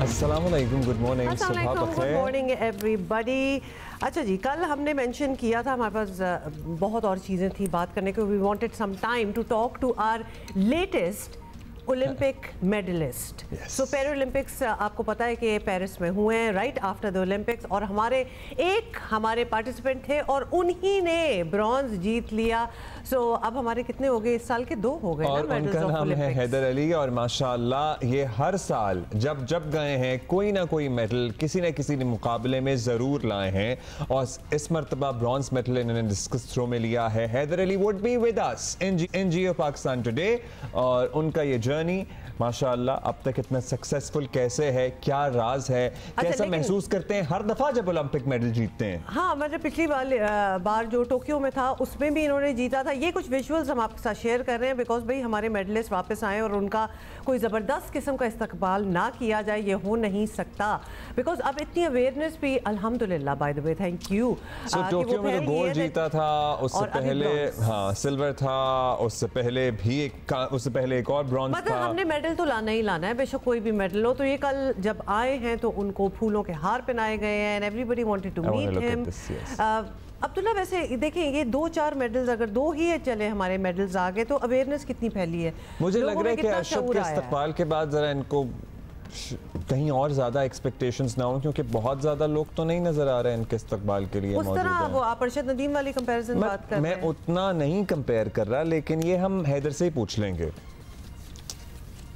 अस्सलामुअलैकुम, good morning, सुबह गुड बखैर। Morning everybody. अच्छा जी, कल हमने मेंशन किया था, हमारे पास बहुत और चीज़ें थी बात करने को। We wanted some time to talk to our latest Olympic medallist. So पेरो ओलंपिक्स आपको पता है कि पेरिस में हुए हैं राइट आफ्टर द ओलंपिक्स, और हमारे पार्टिसिपेंट थे और उन्हीं ने ब्रॉन्ज जीत लिया। सो अब हमारे कितने हो गए इस साल के? 2 हो गए और ना उनका नाम है हैदर अली, और माशाल्लाह ये हर साल जब गए हैं कोई ना कोई मेडल किसी न किसी मुकाबले में ज़रूर लाए हैं, और इस मरतबा ब्रॉन्ज मेडल इन्होंने डिस्कस थ्रो में लिया है। Haider Ali would be with us in Geo Pakistan today, और उनका ये जर्नी माशाल्लाह अब तक इतना सक्सेसफुल कैसे है, क्या राज है, कैसा महसूस करते हैं हर दफा जब ओलंपिक मेडल जीतते हैं? हाँ, मतलब पिछली बार जो टोक्यो में था उसमें भी इन्होंने जीता था। ये कुछ विजुअल्स हम आपके साथ शेयर कर रहे हैं बिकॉज भाई हमारे मेडलिस्ट वापस आए और उनका कोई ज़बरदस्त किस्म का इस्तकबाल ना किया जाए ये हो नहीं सकता, बिकॉज अब इतनी अवेयरनेस भी अल्हम्दुलिल्लाह, bye the way thank you. Tokyo में तो गोल्ड जीता था, उससे पहले हाँ सिल्वर था, उससे पहले एक और ब्रॉन्ज मतलब था। हमने मेडल तो लाना ही लाना है, बेशक कोई भी मेडल हो। तो ये कल जब आए हैं तो उनको फूलों के हार पहनाए गए हैं and everybody wanted to meet him. Abdullah, वैसे देखें ये 2-4 मेडल्स, अगर 2 ही चले हमारे मेडल्स आ गए तो अवेयरनेस कितनी फैली है। मुझे लग रहा है कि अशरफ के इस्तकबाल के बाद जरा इनको कहीं और ज्यादा एक्सपेक्टेशंस ना हो, क्योंकि बहुत ज्यादा लोग तो नहीं नजर आ रहे हैं इनके इस्तकबाल के लिए। उस तरह वो आप अरशद नदीम वाली कंपैरिजन बात कर रहे हैं। मैं उतना नहीं कंपेयर कर रहा, लेकिन ये हम हैदर से ही पूछ लेंगे।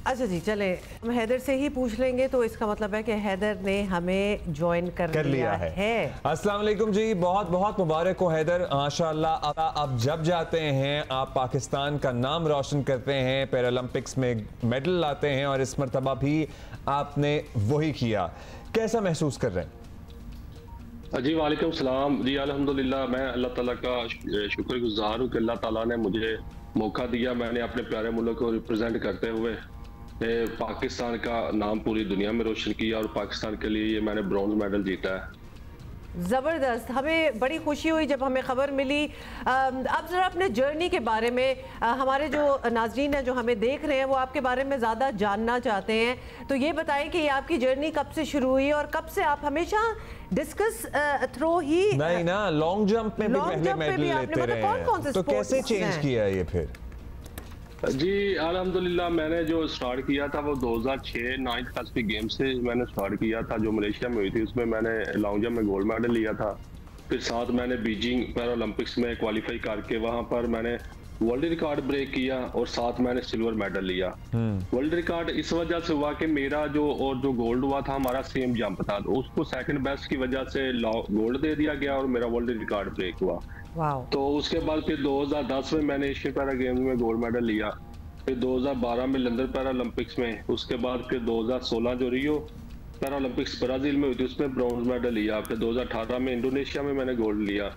अच्छा जी, चले हम हैदर से ही पूछ लेंगे। तो इसका मतलब है कि हैदर ने हमें ज्वाइन कर लिया है। अस्सलाम वालेकुम जी, बहुत बहुत मुबारक हो हैदर, माशाल्लाह। आप जब जाते हैं आप पाकिस्तान का नाम रोशन करते हैं, पैरालंपिक्स में मेडल लाते हैं, और इस मरतबा भी आपने वही किया। कैसा महसूस कर रहे हैं? जी वालेकुम सलाम जी, अल्हम्दुलिल्लाह मैं अल्लाह ताला का शुक्रगुजार हूँ कि अल्लाह ताला ने मुझे मौका दिया। मैंने अपने प्यारे मुल्क को रिप्रेजेंट करते हुए पाकिस्तान का नाम पूरी दुनिया में रोशन किया, और पाकिस्तान के लिए ये मैंने ब्रॉन्ज मेडल जीता है। ज़बरदस्त, हमें बड़ी खुशी हुई जब हमें खबर मिली। अब ज़रा अपने जर्नी के बारे में, हमारे जो नाज़रीन हैं जो हमें देख रहे हैं वो आपके बारे में ज़्यादा जानना चाहते हैं, तो ये बताएं कि ये आपकी जर्नी कब से शुरू हुई और कब से आप हमेशा डिस्कस थ्रो ही नहीं ना, लॉन्ग जंप में भी पहले मेडल लेते रहे हैं, तो कैसे चेंज किया ये फिर? जी अल्हम्दुलिल्लाह मैंने जो स्टार्ट किया था वो 2006 9th पैसिफिक गेम्स से मैंने स्टार्ट किया था, जो मलेशिया में हुई थी। उसमें मैंने लॉन्ग जंप में गोल्ड मेडल लिया था। फिर साथ मैंने बीजिंग पैरालंपिक्स में क्वालिफाई करके वहां पर मैंने वर्ल्ड रिकॉर्ड ब्रेक किया, और साथ मैंने सिल्वर मेडल लिया। वर्ल्ड रिकॉर्ड इस वजह से हुआ कि मेरा जो गोल्ड हुआ था हमारा सेम जंप था, तो उसको सेकंड बेस्ट की वजह से गोल्ड दे दिया गया और मेरा वर्ल्ड रिकॉर्ड ब्रेक हुआ। तो उसके बाद फिर 2010 में मैंने एशियन पैरा गेम्स में गोल्ड मेडल लिया, फिर 2012 में लंदन पैरालंपिक्स में, उसके बाद फिर 2016 जो रियो पैरालंपिक्स ब्राजील में हुई थी उसमें ब्रॉन्ज मेडल लिया, फिर 2018 में इंडोनेशिया में मैंने गोल्ड लिया,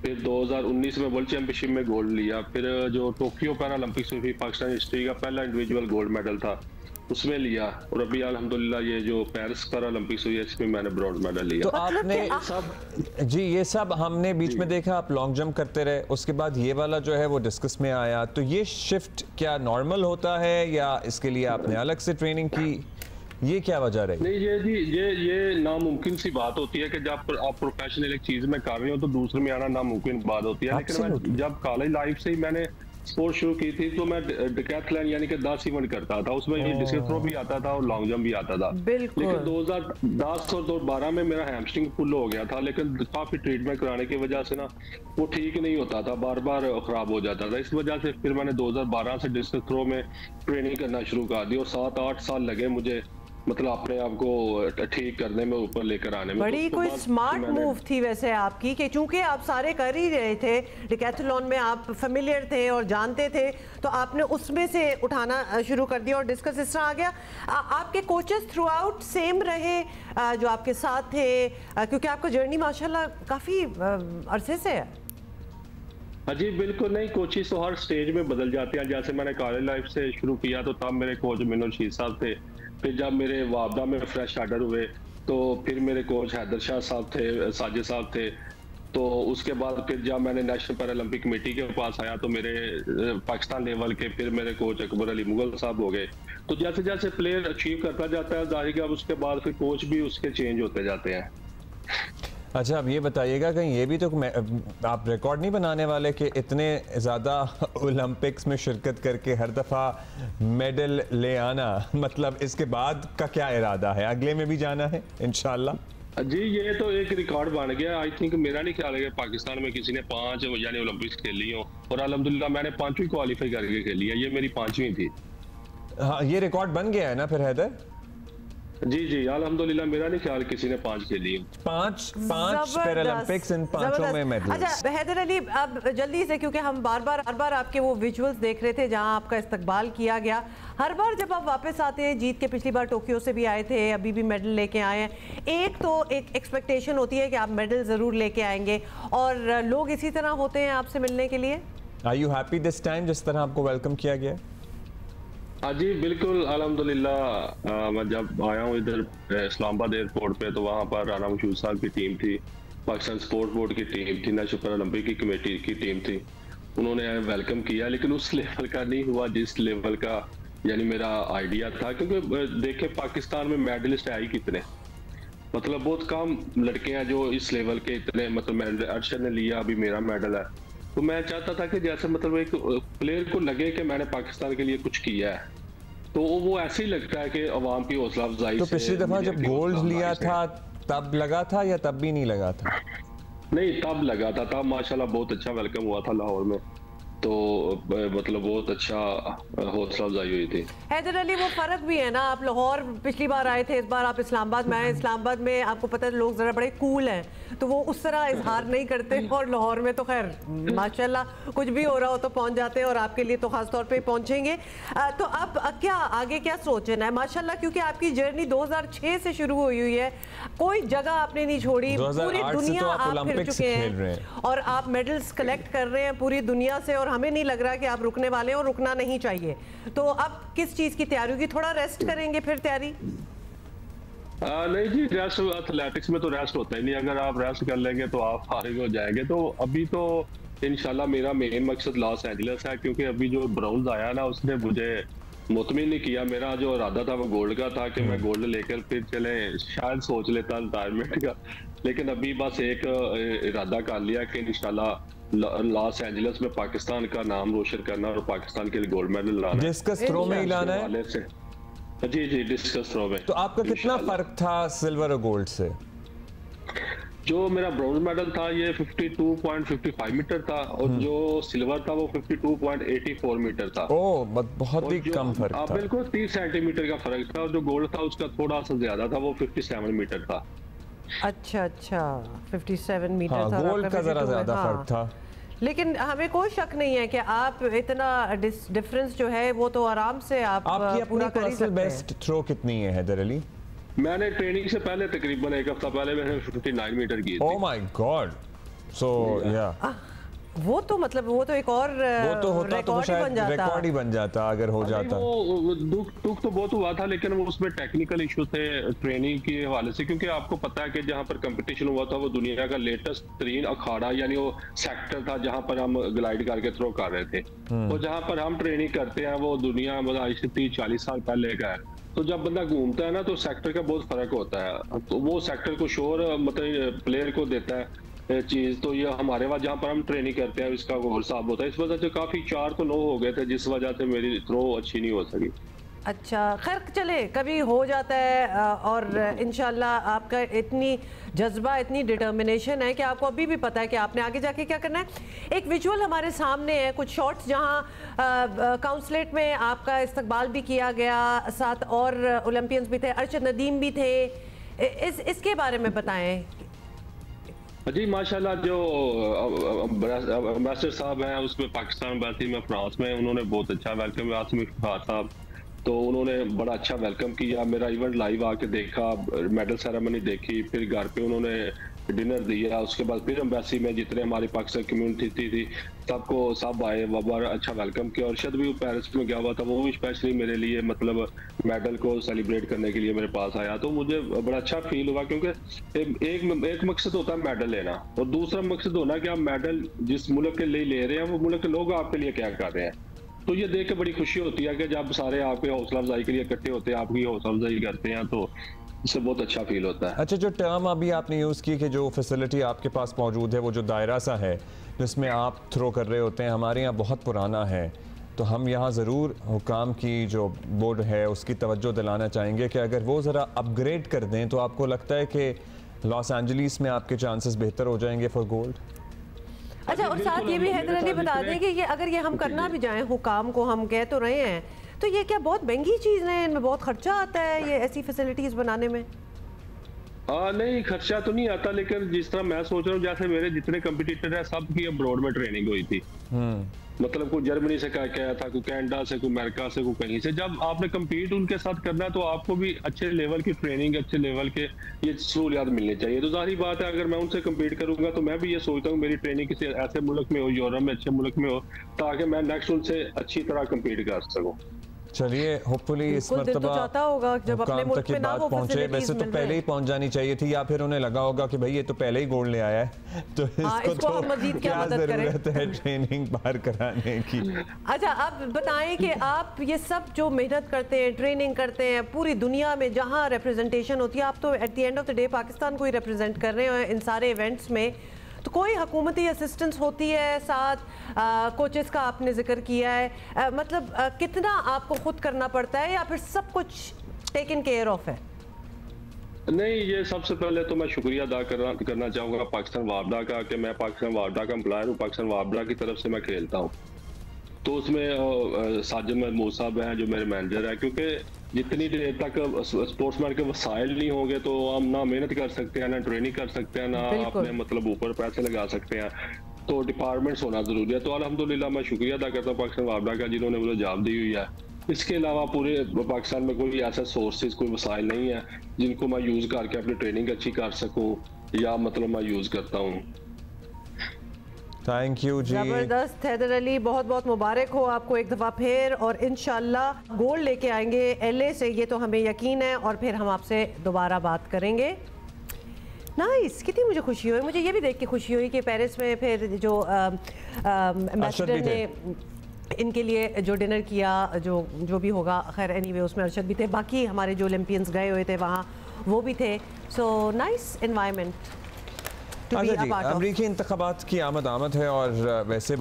फिर 2019 में वर्ल्ड चैंपियनशिप में गोल्ड लिया, फिर जो टोक्यो पैरालंपिक्स में भी पाकिस्तान हिस्ट्री का पहला इंडिविजुअल गोल्ड मेडल था उसमें लिया, और अभी अल्हम्दुलिल्लाह ये जो पेरिस पैरालंपिक्स हुई है इसमें मैंने ब्रॉन्ज मेडल लिया। तो आपने ये सब हमने बीच में देखा, आप लॉन्ग जंप करते रहे, उसके बाद ये वाला जो है वो डिस्कस में आया, तो ये शिफ्ट क्या नॉर्मल होता है या इसके लिए आपने अलग से ट्रेनिंग की, ये क्या वजह रही? नहीं ये नामुमकिन सी बात होती है कि जब आप प्रोफेशनल एक चीज में कर रहे हो तो दूसरे में आना नामुमकिन बात होती है। लेकिन मैं जब कॉलेज लाइफ से ही मैंने स्पोर्ट शुरू की थी तो मैं डिकैथलॉन यानी कि 10 इवेंट करता था, उसमें डिस्कस थ्रो भी आता था और लॉन्ग जंप भी आता था। लेकिन 2010 और 2012 में मेरा हैमस्ट्रिंग फुल हो गया था, लेकिन काफी ट्रीटमेंट कराने की वजह से ना वो ठीक नहीं होता था, बार बार खराब हो जाता था। इस वजह से फिर मैंने 2012 से डिस्कस थ्रो में ट्रेनिंग करना शुरू कर दी, और 7-8 साल लगे मुझे मतलब अपने आप को ठीक करने में, ऊपर लेकर आने में। बड़ी कोई स्मार्ट मूव थी वैसे आपकी, कि चूंकि आप सारे कर ही रहे थे, डिकैथलॉन में आप फेमिलियर थे और जानते थे, तो आपने उसमें से उठाना शुरू कर दिया और डिस्कस इस तरह आ गया। आपके कोचेस थ्रू आउट सेम रहे जो आपके साथ थे, क्योंकि आपका जर्नी माशाल्लाह काफ़ी अरसे से है। जी बिल्कुल नहीं, कोचेस तो हर स्टेज में बदल जाते हैं। जैसे मैंने कॉलेज लाइफ से शुरू किया तो तब मेरे कोच मिनोल शीर साहब थे, फिर जब मेरे वाबदा में फ्रेश आर्डर हुए तो फिर मेरे कोच हैदर शाह साहब थे, साजिद साहब थे, तो उसके बाद फिर जब मैंने नेशनल पैरालंपिक कमेटी के पास आया तो मेरे पाकिस्तान लेवल के फिर मेरे कोच अकबर अली मुगल साहब हो गए, तो जैसे जैसे प्लेयर अचीव करता जाता है जाहिर है अब उसके बाद फिर कोच भी उसके चेंज होते जाते हैं। अच्छा, अब ये बताइएगा कहीं ये भी तो आप रिकॉर्ड नहीं बनाने वाले कि इतने ज़्यादा ओलंपिक्स में शिरकत करके हर दफ़ा मेडल ले आना, मतलब इसके बाद का क्या इरादा है? अगले में भी जाना है इंशाल्लाह? जी ये तो एक रिकॉर्ड बन गया। आई थिंक मेरा नहीं ख्याल है कि पाकिस्तान में किसी ने 5 यानी ओलंपिक्स खेली हो, और अल्हम्दुलिल्लाह मैंने 5वीं क्वालिफाई करके खेली है, ये मेरी 5वीं थी। हाँ, ये रिकॉर्ड बन गया है ना फिर हैदर? जी जी अल्हम्दुलिल्लाह मेरा नहीं ख्याल किसी ने 5 खेली है। 5 पैरालंपिक्स, इन 5 में मेडल। अच्छा हैदर अली, अब जल्दी से, क्योंकि हम बार बार आपके वो विजुअल्स देख रहे थे जहां आपका इस्तकबाल किया गया। हर बार जब आप वापस आते हैं जीत के, पिछली बार टोक्यो से भी आए थे, अभी भी मेडल लेके आए हैं, एक तो एक एक्सपेक्टेशन होती है कि आप मेडल जरूर लेके आएंगे, और लोग इसी तरह होते हैं आपसे मिलने के लिए। Are you happy this time जिस तरह आपको वेलकम किया गया? हाँ जी बिल्कुल अल्हम्दुलिल्लाह। मैं जब आया हूँ इधर इस्लामाबाद एयरपोर्ट पे तो वहाँ पर राना मशहूद साहब की टीम थी, पाकिस्तान स्पोर्ट बोर्ड की टीम थी, नेशनल पैरालंपिक की कमेटी की टीम थी। उन्होंने वेलकम किया, लेकिन उस लेवल का नहीं हुआ जिस लेवल का यानी मेरा आइडिया था। क्योंकि देखे पाकिस्तान में मेडलिस्ट है ही कितने, मतलब बहुत कम लड़के हैं जो इस लेवल के इतने, मतलब अर्शद ने लिया, अभी मेरा मेडल है। तो मैं चाहता था कि जैसे मतलब एक प्लेयर को लगे कि मैंने पाकिस्तान के लिए कुछ किया है, तो वो ऐसे ही लगता है कि अवाम की हौसला अफजाई। तो पिछली दफा जब गोल्ड लिया था तब लगा था या तब भी नहीं लगा था? नहीं तब लगा था, तब माशाल्लाह बहुत अच्छा वेलकम हुआ था लाहौर में, तो मतलब बहुत अच्छा हौसला अफजाई हुई थी। हैदर अली, वो फर्क भी है ना, आप लाहौर पिछली बार आए थे, इस बार आप इस्लामाबाद में आए। इस्लामाबाद में आपको पता है लोग जरा बड़े कूल हैं, तो वो उस तरह इजहार नहीं करते, और लाहौर में तो खैर माशाल्लाह कुछ भी हो रहा हो तो पहुंच जाते हैं, और आपके लिए तो खास तौर पे पहुंचेंगे। तो अब क्या आगे क्या सोचना है? माशाल्लाह क्योंकि आपकी जर्नी 2006 से शुरू हुई है, कोई जगह आपने नहीं छोड़ी, पूरी दुनिया आप फिर चुके हैं, और आप मेडल्स कलेक्ट कर रहे हैं पूरी दुनिया से, और हमें नहीं लग रहा कि आप रुकने वाले हैं, और रुकना नहीं चाहिए। तो अब किस चीज की तैयारी होगी? थोड़ा रेस्ट करेंगे फिर तैयारी? नहीं जी, रेस्ट एथलेटिक्स में तो रेस्ट होता ही नहीं। अगर आप रेस्ट कर लेंगे तो आप फारिग हो जाएंगे। तो अभी तो इंशाल्लाह मेरा मेन मकसद लॉस एंजलिस है, क्योंकि अभी जो ब्राउन्स आया ना उसने मुझे मुतमिन नहीं किया। मेरा जो इरादा था वो गोल्ड का था कि मैं गोल्ड लेकर फिर चले शायद सोच लेता रिटायरमेंट का, लेकिन अभी बस एक इरादा कर लिया कि इंशाल्लाह लॉस एंजलिस में पाकिस्तान का नाम रोशन करना और पाकिस्तान के लिए गोल्ड मेडल लाना। डिस्कस थ्रो में ही लाना है? जी जी डिस्कस थ्रो में। तो आपका कितना फर्क था सिल्वर और गोल्ड से? जो मेरा ब्रॉन्ज मेडल था ये 52.55 मीटर था, और जो सिल्वर था वो 52.84 मीटर था। ओह, बहुत ही कम फर्क था। बिल्कुल 30 सेंटीमीटर का फर्क था, और जो गोल्ड था उसका थोड़ा सा ज्यादा था, वो 57 मीटर था। अच्छा 57 मीटर था। गोल्ड का जरा ज्यादा फर्क था, लेकिन हमें कोई शक नहीं है कि आप इतना डिफरेंस जो है वो तो आराम से आप पूरा कर ही सकते हैं। बेस्ट थ्रो कितनी है हैदर अली? मैंने ट्रेनिंग से पहले तकरीबन एक हफ्ता पहले मैंने 59 मीटर की थी। ओह माय गॉड, सो या वो तो मतलब वो तो एक और वो तो होता तो शायद रिकॉर्ड ही बन जाता अगर हो जाता। वो दुख तो बहुत हुआ था, लेकिन वो उसमें टेक्निकल इशू थे ट्रेनिंग के हवाले से, क्योंकि आपको पता है कि जहाँ पर कंपटीशन हुआ था वो दुनिया का लेटेस्ट तरीन अखाड़ा यानी वो सेक्टर था जहाँ पर हम ग्लाइड करके थ्रो कर रहे थे। और जहाँ पर हम ट्रेनिंग करते हैं वो दुनिया मतलब आज से 30-40 साल पहले का है। तो जब बंदा घूमता है ना तो सेक्टर का बहुत फर्क होता है, तो वो सेक्टर को शोर मतलब प्लेयर को देता है चीज। तो ये हमारे वहाँ जहाँ पर हम ट्रेनिंग करते हैं इसका गोल साफ होता है। इस वजह से काफी 4 तो 9 हो गए थे, जिस वजह से मेरी थ्रो अच्छी नहीं हो सकी। अच्छा खैर चले, कभी हो जाता है, और इंशाल्लाह आपका इतनी जज्बा इतनी डिटर्मिनेशन है कि आपको अभी भी पता है कि आपने आगे जाके क्या करना है। एक विजुअल हमारे सामने है, कुछ शॉट्स जहां काउंसलेट में आपका इस्तकबाल भी किया गया, साथ और ओलंपियंस भी थे, अरशद नदीम भी थे, इसके बारे में बताएं। जी माशाल्लाह, जो एम्बेसडर साहब हैं उसमें पाकिस्तान एम्बेसी में फ्रांस में, उन्होंने बहुत अच्छा वेलकम, आसिम इफ्तिखार साहब, तो उन्होंने बड़ा अच्छा वेलकम किया। मेरा इवेंट लाइव आके देखा, मेडल सेरेमनी देखी, फिर घर पे उन्होंने डिनर दिया। उसके बाद फिर एम्बेसी में जितने हमारी पाकिस्तान कम्युनिटी थी सबको सब आए, बड़ा अच्छा वेलकम किया। और अर्शद भी पेरिस में गया हुआ था, वो भी स्पेशली मेरे लिए मतलब मेडल को सेलिब्रेट करने के लिए मेरे पास आया। तो मुझे बड़ा अच्छा फील हुआ, क्योंकि एक मकसद होता है मेडल लेना, और दूसरा मकसद होना कि आप मेडल जिस मुल्क के लिए ले रहे हैं वो मुल्क के लोग आपके लिए क्या कर रहे हैं। तो ये देख के बड़ी खुशी होती है कि जब सारे आपके हौसला अफजाई के लिए इकट्ठे होते हैं, आपकी हौसला अफजाई करते हैं, तो इससे बहुत अच्छा फील होता है। अच्छा, जो टर्म अभी आपने यूज़ की कि जो फैसिलिटी आपके पास मौजूद है, वो जो दायरा सा है जिसमें आप थ्रो कर रहे होते हैं, हमारे यहाँ बहुत पुराना है, तो हम यहाँ ज़रूर हुकाम की जो बोर्ड है उसकी तवज्जो दिलाना चाहेंगे कि अगर वो ज़रा अपग्रेड कर दें तो आपको लगता है कि लॉस एंजलिस में आपके चांसेस बेहतर हो जाएंगे फॉर गोल्ड। अच्छा, और साथ ये भी हैदर अली बता दें कि ये अगर ये हम करना भी जाएं, हुकाम को हम कह तो रहे हैं, तो ये क्या बहुत महंगी चीज़ है, इनमें बहुत खर्चा आता है ये ऐसी फैसिलिटीज़ बनाने में? नहीं, खर्चा तो नहीं आता, लेकिन जिस तरह मैं सोच रहा हूँ, जैसे मेरे जितने कंपटीटर है सबकी अब्रॉड में ट्रेनिंग हुई थी। मतलब कोई जर्मनी से क्या आया था, कोई कनाडा से, कोई अमेरिका से, कोई कहीं से। जब आपने कम्पीट उनके साथ करना है तो आपको भी अच्छे लेवल की ट्रेनिंग, अच्छे लेवल के ये सहूलियात मिलनी चाहिए। तो जाहिर बात है, अगर मैं उनसे कम्पीट करूंगा तो मैं भी ये सोचता हूँ मेरी ट्रेनिंग किसी ऐसे मुल्क में हो, यूरोप में अच्छे मुल्क में हो, ताकि मैं नेक्स्ट उनसे अच्छी तरह कम्पीट कर सकूँ। चलिए, होपफुली इस मर्तबा जब अपने मुल्क तक ये बात पहुंचे। वैसे तो पहले ही पहुंच जानी चाहिए थी, या फिर उन्हें लगा होगा कि भाई ये तो पहले ही गोल्ड ले आया है, तो इसको तो मजीद क्या जरूरत है ट्रेनिंग बाहर कराने की। अच्छा, आप बताएं कि आप ये सब जो मेहनत करते हैं, ट्रेनिंग करते हैं, पूरी दुनिया में जहां रिप्रेजेंटेशन होती है, आप तो eight the end of the day Pakistan को ही रिप्रेजेंट कर रहे हैं इन सारे इवेंट्स में, तो कोई हुकूमती असिस्टेंस होती है साथ? कोचेस का आपने जिक्र किया है, मतलब कितना आपको खुद करना पड़ता है या फिर सब कुछ टेकन केयर ऑफ है? नहीं, ये सबसे पहले तो मैं शुक्रिया अदा करना चाहूँगा पाकिस्तान वापडा का, कि मैं पाकिस्तान वापडा का एम्प्लॉयर हूँ, पाकिस्तान वापडा की तरफ से मैं खेलता हूँ। तो उसमें साजिद महमूद साहब हैं जो मेरे मैनेजर हैं, क्योंकि जितनी देर तक स्पोर्ट्समैन के वसाइल नहीं होंगे तो हम ना मेहनत कर सकते हैं, ना ट्रेनिंग कर सकते हैं, ना अपने मतलब ऊपर पैसे लगा सकते हैं। तो डिपार्टमेंट्स होना जरूरी है। तो अल्हम्दुलिल्लाह मैं शुक्रिया अदा करता हूँ पाकिस्तान वापडा का, जिन्होंने मुझे जॉब दी हुई है। इसके अलावा पूरे पाकिस्तान में कोई ऐसा सोर्सेज, कोई वसाइल नहीं है जिनको मैं यूज करके अपनी ट्रेनिंग अच्छी कर सकूँ, या मतलब मैं यूज करता हूँ। थैंक यू जी, जबरदस्त। हैदर अली, बहुत बहुत मुबारक हो आपको एक दफ़ा फिर, और इंशाल्लाह गोल्ड लेके आएंगे LA से, ये तो हमें यकीन है, और फिर हम आपसे दोबारा बात करेंगे। नाइस, कितनी मुझे खुशी हुई, मुझे ये भी देख के खुशी हुई कि पेरिस में फिर जो एम्बेसडर ने इनके लिए जो डिनर किया, जो भी होगा, खैर एनीवे उसमें अरशद भी थे, बाकी हमारे जो ओलंपियंस गए हुए थे वहाँ वो भी थे। So nice environment. अमरीकी इंतखाबात की आमद है, और वैसे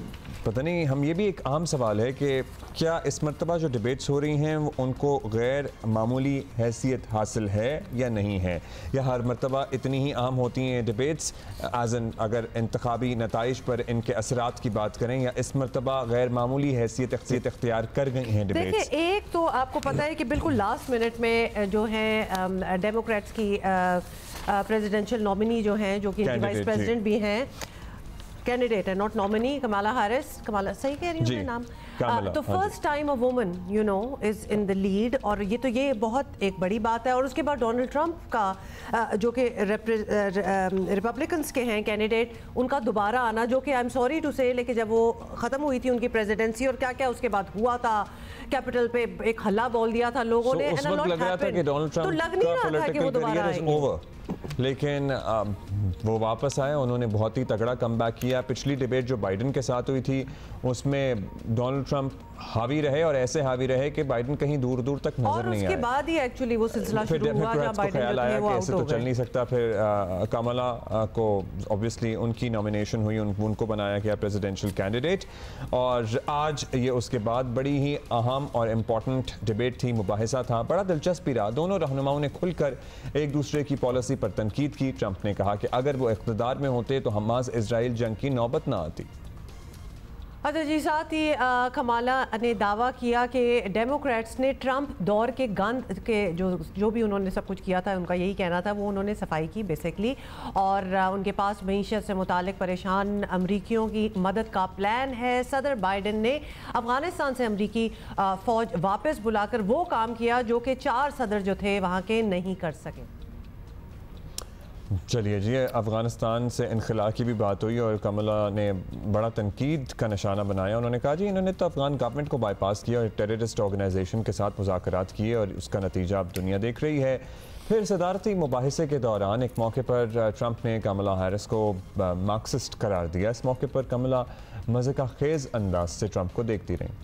पता नहीं, हम ये भी एक आम सवाल है कि क्या इस मरतबा जो डिबेट्स हो रही हैं उनको गैर मामूली हैसियत हासिल है या नहीं है, या हर मरतबा इतनी ही आम होती हैं डिबेट्स एज एन, अगर इंतखाबी नताइज पर इनके असरात की बात करें, या इस मरतबा गैर मामूली हैसियत अख्तियार कर गई हैं डिबेट्स? देखिए, एक तो आपको पता है कि बिल्कुल लास्ट मिनट में जो है डेमोक्रेट्स की प्रेसिडेंशियल नॉमिनी जो हैं, जो कि वाइस प्रेसिडेंट भी हैं, कैंडिडेट है, not nominee, Kamala Harris, Kamala सही कह रही हूँ नाम, तो first time a woman you know is in the lead, और ये बहुत एक बड़ी बात है। और उसके बाद डोनाल्ड ट्रंप का जो कि रिपब्लिकन्स के हैं कैंडिडेट, उनका दोबारा आना, जो कि आई एम सॉरी टू से, लेकिन जब वो ख़त्म हुई थी उनकी प्रेसिडेंसी और क्या क्या उसके बाद हुआ था, कैपिटल पे एक हल्ला बोल दिया था लोगों ने, उस वक्त लग रहा था कि डोनाल्ड ट्रंप तो लग नहीं रहा था कि वो दोबारा आएंगे, लेकिन वो वापस आए, उन्होंने बहुत ही तगड़ा कमबैक किया। पिछली डिबेट जो बाइडन के साथ हुई थी उसमें डोनाल्ड ट्रंप हावी रहे, और ऐसे हावी रहे कि बाइडन कहीं दूर दूर तक नजर नहीं आए। उसके बाद ही एक्चुअली वो सिलसिला शुरू हुआ जब बाइडन जो थे वो ऐसे तो चल नहीं सकता। फिर कमला को ऑब्वियसली उनकी नॉमिनेशन हुई, उनको बनाया गया प्रेसिडेंशियल कैंडिडेट, और आज ये उसके बाद बड़ी ही अहम और इम्पॉर्टेंट डिबेट थी, मुबाहिसा था, बड़ा दिलचस्प भी रहा। दोनों रहनुमाओं ने खुलकर एक दूसरे की पॉलिसी पर तनकीद की। ट्रंप ने कहा कि अगर वो इक़्तिदार में होते तो हमास इजराइल जंग की नौबत ना आती। अच्छा जी, साथ ही कमाला ने दावा किया कि डेमोक्रेट्स ने ट्रंप दौर के गंद के जो भी उन्होंने सब कुछ किया था, उनका यही कहना था, वो उन्होंने सफाई की बेसिकली, और उनके पास मईशत से मुतालिक परेशान अमरीकियों की मदद का प्लान है। सदर बाइडन ने अफगानिस्तान से अमरीकी फ़ौज वापस बुलाकर वो काम किया जो कि 4 सदर जो थे वहाँ के नहीं कर सके। चलिए जी, अफ़गानिस्तान से इनखला की भी बात हुई और कमला ने बड़ा तनकीद का निशाना बनाया। उन्होंने कहा जी इन्होंने तो अफ़गान गवर्नमेंट को बाईपास किया और टेररिस्ट ऑर्गेनाइजेशन के साथ मुज़ाकरात किए, और उसका नतीजा अब दुनिया देख रही है। फिर सदारती मुबाहिसे के दौरान एक मौके पर ट्रंप ने कमला हैरिस को मार्क्सिस्ट करार दिया। इस मौके पर कमला मज़े का खेज़ अंदाज से ट्रंप को देखती रहीं।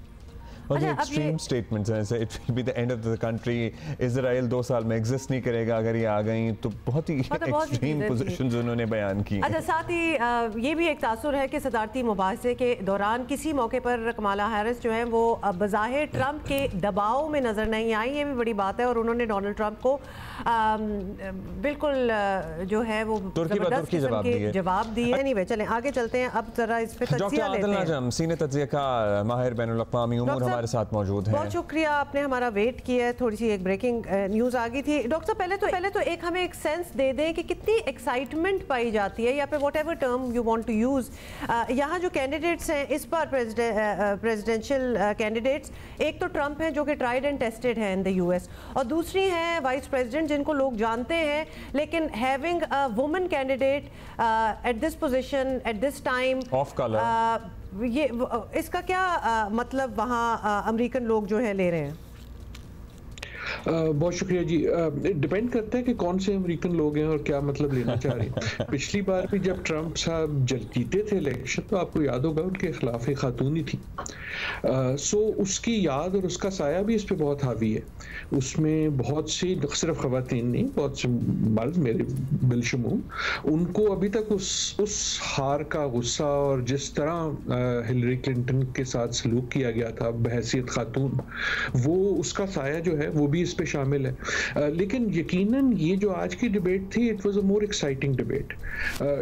और ये एक्सट्रीम स्टेटमेंट्स हैं, जैसे it will be the end of the country, Israel 2 साल में एग्जिस्ट नहीं करेगा अगर ये आ गई, तो बहुत ही एक्सट्रीम पोजीशंस उन्होंने बयान की। अच्छा, साथ ही ये भी एक तासुर है कि सदारती मुबाहिसे के दौरान किसी मौके पर कमाला हैरिस जो है वो बज़ाहिर ट्रंप के दबाव में नजर नहीं आई, ये भी बड़ी बात है, और उन्होंने डोनाल्ड ट्रंप को बिल्कुल जो है वो जबरदस्त किस्म के जवाब दिए। नहीं वे चलें आगे चलते हैं, अब जरा इस पे तज्जिया लेते हैं। आदिल सीनियर तज्जियाकार माहिर बैनुल-अक़वामी उमूर हमारे साथ मौजूद हैं। बहुत शुक्रिया, आपने हमारा वेट किया है। थोड़ी सी एक ब्रेकिंग न्यूज़ आ गई थी डॉक्टर साहब, पहले तो एक हमें एक सेंस दे दें कि कितनी एक्साइटमेंट पाई जाती है, या फिर whatever term you want to use, यहाँ जो कैंडिडेट्स हैं इस बार प्रेसिडेंशियल कैंडिडेट्स, एक तो ट्रंप हैं जो कि ट्राइड एंड टेस्टेड हैं इन द यूएस, और दूसरी हैं वाइस प्रेसिडेंट जिनको लोग जानते हैं, लेकिन having a woman candidate at this position at this time of colour, ये इसका क्या मतलब वहाँ अमेरिकन लोग जो है ले रहे हैं? बहुत शुक्रिया जी। डिपेंड करता है कि कौन से अमेरिकन लोग हैं और क्या मतलब लेना चाह रहे हैं। पिछली बार भी जब ट्रंप साहब जीते थे इलेक्शन, तो आपको याद होगा उनके खिलाफ एक खातून ही थी, सो उसकी याद और उसका साया भी इस पे बहुत हावी है। उसमें बहुत सी, सिर्फ खवातीन नहीं, बहुत से मर्द मेरे बिलशुमूर, उनको अभी तक उस हार का गुस्सा और जिस तरह हिलरी क्लिंटन के साथ सलूक किया गया था बहैसियत खातून, वो उसका साया जो है वो भी इस पे शामिल है। लेकिन यकीनन ये जो आज की डिबेट थी, it was a more exciting debate.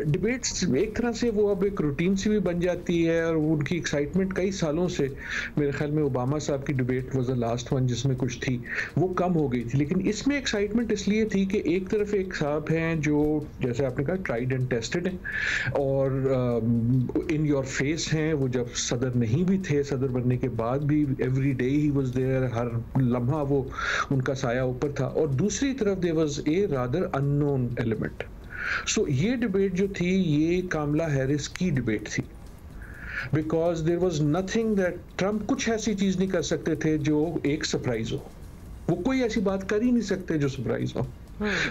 Debates एक तरह से वो अब एक रूटीन सी भी बन जाती है, और उनकी एक्साइटमेंट कई सालों से, मेरे ख्याल में ओबामा साहब की debate was the last one जिसमें कुछ थी, वो कम हो गई थी। लेकिन इसमें एक्साइटमेंट इसलिए थी कि एक तरफ एक साहब हैं जो, जैसे आपने कहा, ट्राइड एंड टेस्टेड हैं और इन योर फेस हैं। वो जब सदर नहीं भी थे, सदर बनने के बाद भी every day he was there, हर लम्हा वो उनका साया ऊपर था। और दूसरी तरफ there was a rather unknown element. So ये डिबेट जो थी, ये कामला हैरिस की डिबेट थी, because there was nothing that Trump कुछ ऐसी चीज नहीं कर सकते थे जो एक सरप्राइज हो। वो कोई ऐसी बात कर ही नहीं सकते जो सरप्राइज हो,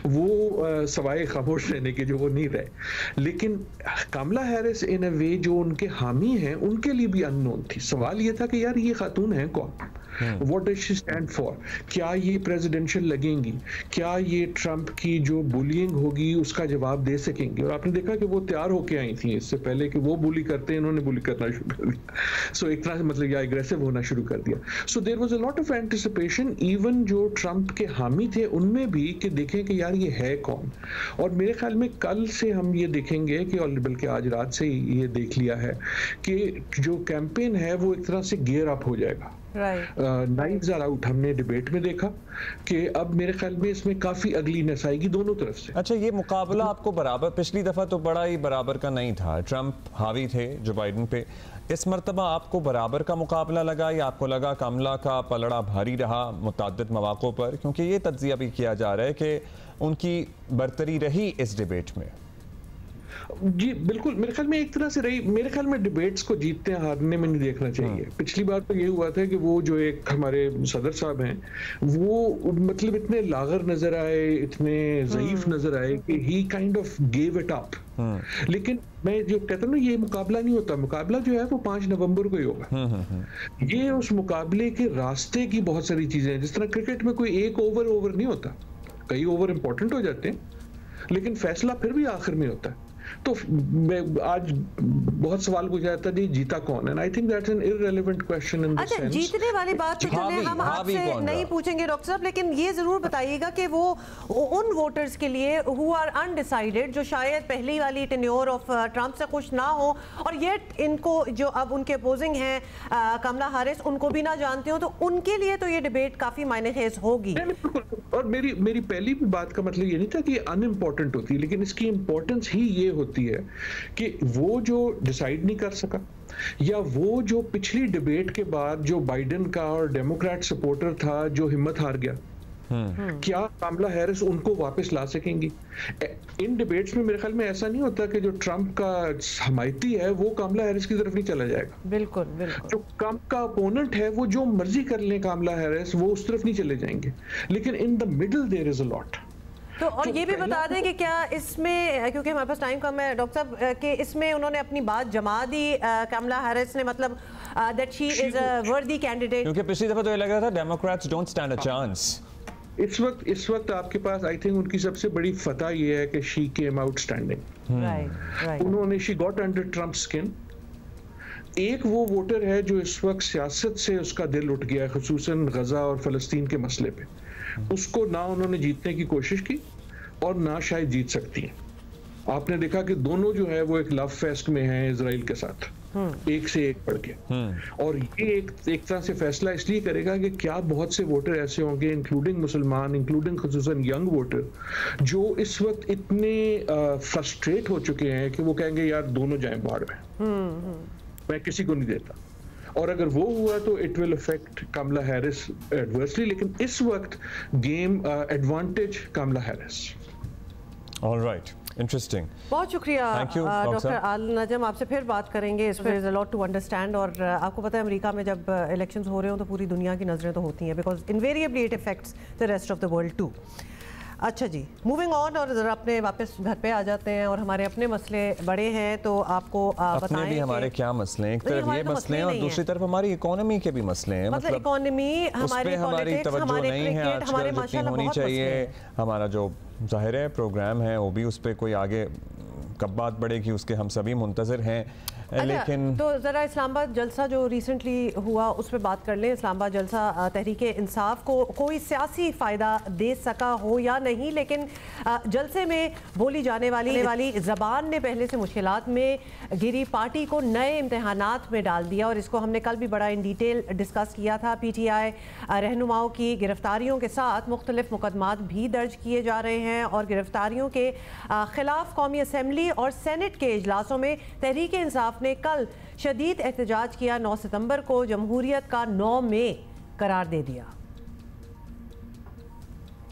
वो सवाए खामोश रहने के जो वो नहीं रहे। लेकिन कामला हैरिस इन अ वे जो उनके हामी हैं उनके लिए भी अननोन थी। सवाल ये था कि यार ये खातून है कौन, what does she stand for, क्या ये प्रेसिडेंशियल लगेंगी, क्या ये ट्रंप की जो बुलिंग होगी उसका जवाब दे सकेंगी। और आपने देखा कि वो तैयार होके आई थी इससे पहले कि वो बुली करते हैं, इन्होंने बुली करना शुरू कर दिया। सो एक तरह से मतलब या एग्रेसिव होना शुरू कर दिया। So there was a lot of anticipation, even जो ट्रंप के हामी थे उनमें भी, कि देखें कि यार ये है कौन। और मेरे ख्याल में कल से हम ये देखेंगे कि, और बल्कि आज रात से ही ये देख लिया है कि जो कैंपेन है वो एक तरह से गियर अप हो जाएगा। नाइट्स आर आउट हमने डिबेट में देखा कि अब मेरे ख्याल में इसमें काफी अगलीनेस आएगी दोनों तरफ से। अच्छा, ये मुकाबला आपको बराबर, पिछली दफा तो बड़ा ही बराबर का नहीं था, ट्रंप हावी थे जो बाइडन पे, इस मरतबा आपको बराबर का मुकाबला लगा या आपको लगा कामला का पलड़ा भारी रहा मुतअद्दिद मौक़ों पर? क्योंकि ये तज्जिया भी किया जा रहा है कि उनकी बरतरी रही इस डिबेट में। जी बिल्कुल, मेरे ख्याल में एक तरह से रही। मेरे ख्याल में डिबेट्स को जीतते हारने में नहीं देखना चाहिए। पिछली बार तो ये हुआ था कि वो जो एक हमारे सदर साहब हैं वो मतलब इतने लागर नजर आए, इतने ज़ईफ नजर आए कि he kind of gave it up. लेकिन मैं जो कहता हूँ ना, ये मुकाबला नहीं होता, मुकाबला जो है वो 5 नवंबर को ही होगा। ये उस मुकाबले के रास्ते की बहुत सारी चीजें हैं। जिस तरह क्रिकेट में कोई एक ओवर नहीं होता, कई ओवर इंपॉर्टेंट हो जाते हैं, लेकिन फैसला फिर भी आखिर में होता है। तो मैं आज बहुत सवाल पूछा जाता है जीता कौन है, I think that's an irrelevant question in the sense. जीतने वाली बात तो चलें हम आपसे नहीं पूछेंगे डॉक्टर साहब, लेकिन ये जरूर बताइएगा कि वो उन वोटर्स के लिए हु आर अनडिसाइडेड, जो शायद पहली वाली टेन्योर ऑफ ट्रंप से खुश ना हो और ये इनको जो अब उनके अपोजिंग हैं कमला हैरिस उनको भी ना जानते हो, तो उनके लिए तो ये डिबेट काफी मायनेखेज होगी। और मेरी पहली भी बात का मतलब ये नहीं था कि अनइम्पोर्टेंट होती, लेकिन इसकी इंपॉर्टेंस ही ये होती है कि वो जो डिसाइड नहीं कर सका, या वो जो पिछली डिबेट के बाद जो बाइडेन का और डेमोक्रेट सपोर्टर था जो हिम्मत हार गया, क्या कामला हैरिस उनको वापस ला सकेंगी? इन डिबेट्स में मेरे ख्याल में ऐसा नहीं होता कि जो ट्रंप का हमायती है वो कामला हैरिस की तरफ नहीं चला जाएगा। बिल्कुल बिल्कुल। जो ट्रंप का अपोनेंट है वो जो मर्जी कर ले कामला हैरिस, वो उस तरफ नहीं चले जाएंगे। लेकिन in the middle there is a lot. तो और ये भी बता दें कि क्या इसमें, क्योंकि हमारे पास टाइम कम है डॉक्टर साहब, कि इसमें उन्होंने अपनी बात जमा दी कमला हैरिस ने, मतलब that she is a worthy candidate. क्योंकि पिछली दफा तो ये लग रहा था Democrats don't stand a chance. इस वक्त आपके पास आई थिंक उनकी सबसे बड़ी फतह ये है कि she came out standing. Right, उन्होंने she got under Trump skin. एक वो वोटर है जो इस वक्त सियासत से उसका दिल उठ गया है, खुसूसन गजा और फलस्तीन के मसले पे। उसको ना उन्होंने जीतने की कोशिश की और ना शायद जीत सकती हैं। आपने देखा कि दोनों जो है वो एक लव फेस्ट में हैं इजराइल के साथ, एक से एक बढ़ के। और ये एक तरह से फैसला इसलिए करेगा कि क्या बहुत से वोटर ऐसे होंगे, इंक्लूडिंग मुसलमान, इंक्लूडिंग खुसूसन यंग वोटर, जो इस वक्त इतने फ्रस्ट्रेट हो चुके हैं कि वो कहेंगे यार दोनों जाएं बाहर में, मैं किसी को नहीं देता। और अगर वो हुआ तो it will affect Kamala Harris adversely, लेकिन इस वक्त game advantage Kamala Harris. Alright, interesting. बहुत शुक्रिया डॉक्टर आल नजम, आपसे फिर बात करेंगे। इस पर is a lot to understand. और आपको पता है अमेरिका में जब इलेक्शंस हो रहे हो तो पूरी दुनिया की नजरें तो होती हैं, because invariably it affects the rest of the world too. अच्छा जी, मूविंग ऑन, और जरा अपने वापस घर पे आ जाते हैं। और हमारे अपने मसले बड़े हैं, तो आपको बताएं भी हमारे क्या मसले हैं। एक तरफ ये मसले हैं और दूसरी तरफ हमारी इकोनॉमी के भी मसले हैं। मतलब इकोनॉमी, हमारी पॉलिटिक्स, हमारे क्रिकेट, हमारे माशाल्लाह होनी चाहिए। हमारा जो ज़ाहिर है प्रोग्राम है वो भी उस पर कोई आगे कब बात बढ़ेगी उसके हम सभी मुंतज़िर हैं। लेकिन तो ज़रा इस्लामाबाद जलसा जो रिसेंटली हुआ उस पर बात कर लें। इस्लामाबाद जलसा तहरीक इंसाफ को कोई सियासी फ़ायदा दे सका हो या नहीं, लेकिन जलसे में बोली जाने वाली ज़बान ने पहले से मुश्किलात में गिरी पार्टी को नए इम्तहानात में डाल दिया। और इसको हमने कल भी बड़ा इन डिटेल डिस्कस किया था। PTI रहनुमाओं की गिरफ्तारियों के साथ मुख्तलिफ मुकदमात भी दर्ज किए जा रहे हैं। और गिरफ्तारियों के खिलाफ कौमी असम्बली और सेनेट के इजलासों में तहरीक इंसाफ ने कल शदीद एहतजाज किया। 9 सितंबर को जमहूरियत का 9 मई करार दे दिया।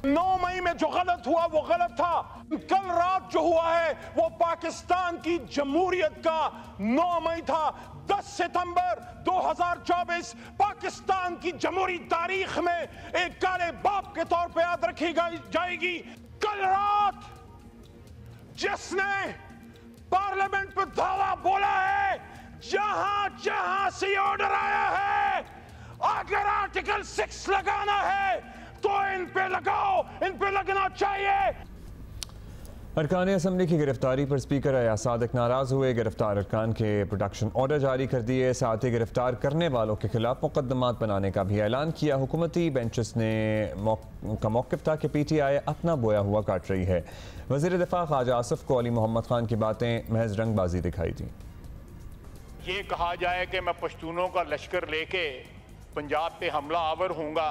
9 मई में जो गलत हुआ वो गलत था। कल रात जो हुआ है वो पाकिस्तान की जमहूरियत का 9 मई था। 10 सितंबर 2024 पाकिस्तान की जमहूरी तारीख में एक काले बाप के तौर पे याद रखी जाएगी। कल रात जिसने पार्लियामेंट पर दावा बोला है, जहां से ऑर्डर आया है, अगर आर्टिकल 6 लगाना है तो इन पे लगाओ, इन पे लगना चाहिए। अरकान असम्बली की गिरफ्तारी पर स्पीकर अयाज सादिक नाराज हुए। गिरफ्तार अरकान के प्रोटेक्शन ऑर्डर जारी कर दिए। साथ ही गिरफ्तार करने वालों के खिलाफ मुकदमात बनाने का भी ऐलान किया। हुकूमती बेंचेस ने का मौक़िफ़ था कि PTI अपना बोया हुआ काट रही है। वज़ीर दिफा ख्वाजा आसिफ को अली मोहम्मद खान की बातें महज रंगबाजी दिखाई दी। ये कहा जाए कि मैं पश्तूनों का लश्कर लेके पंजाब पे हमला आवर हूँगा,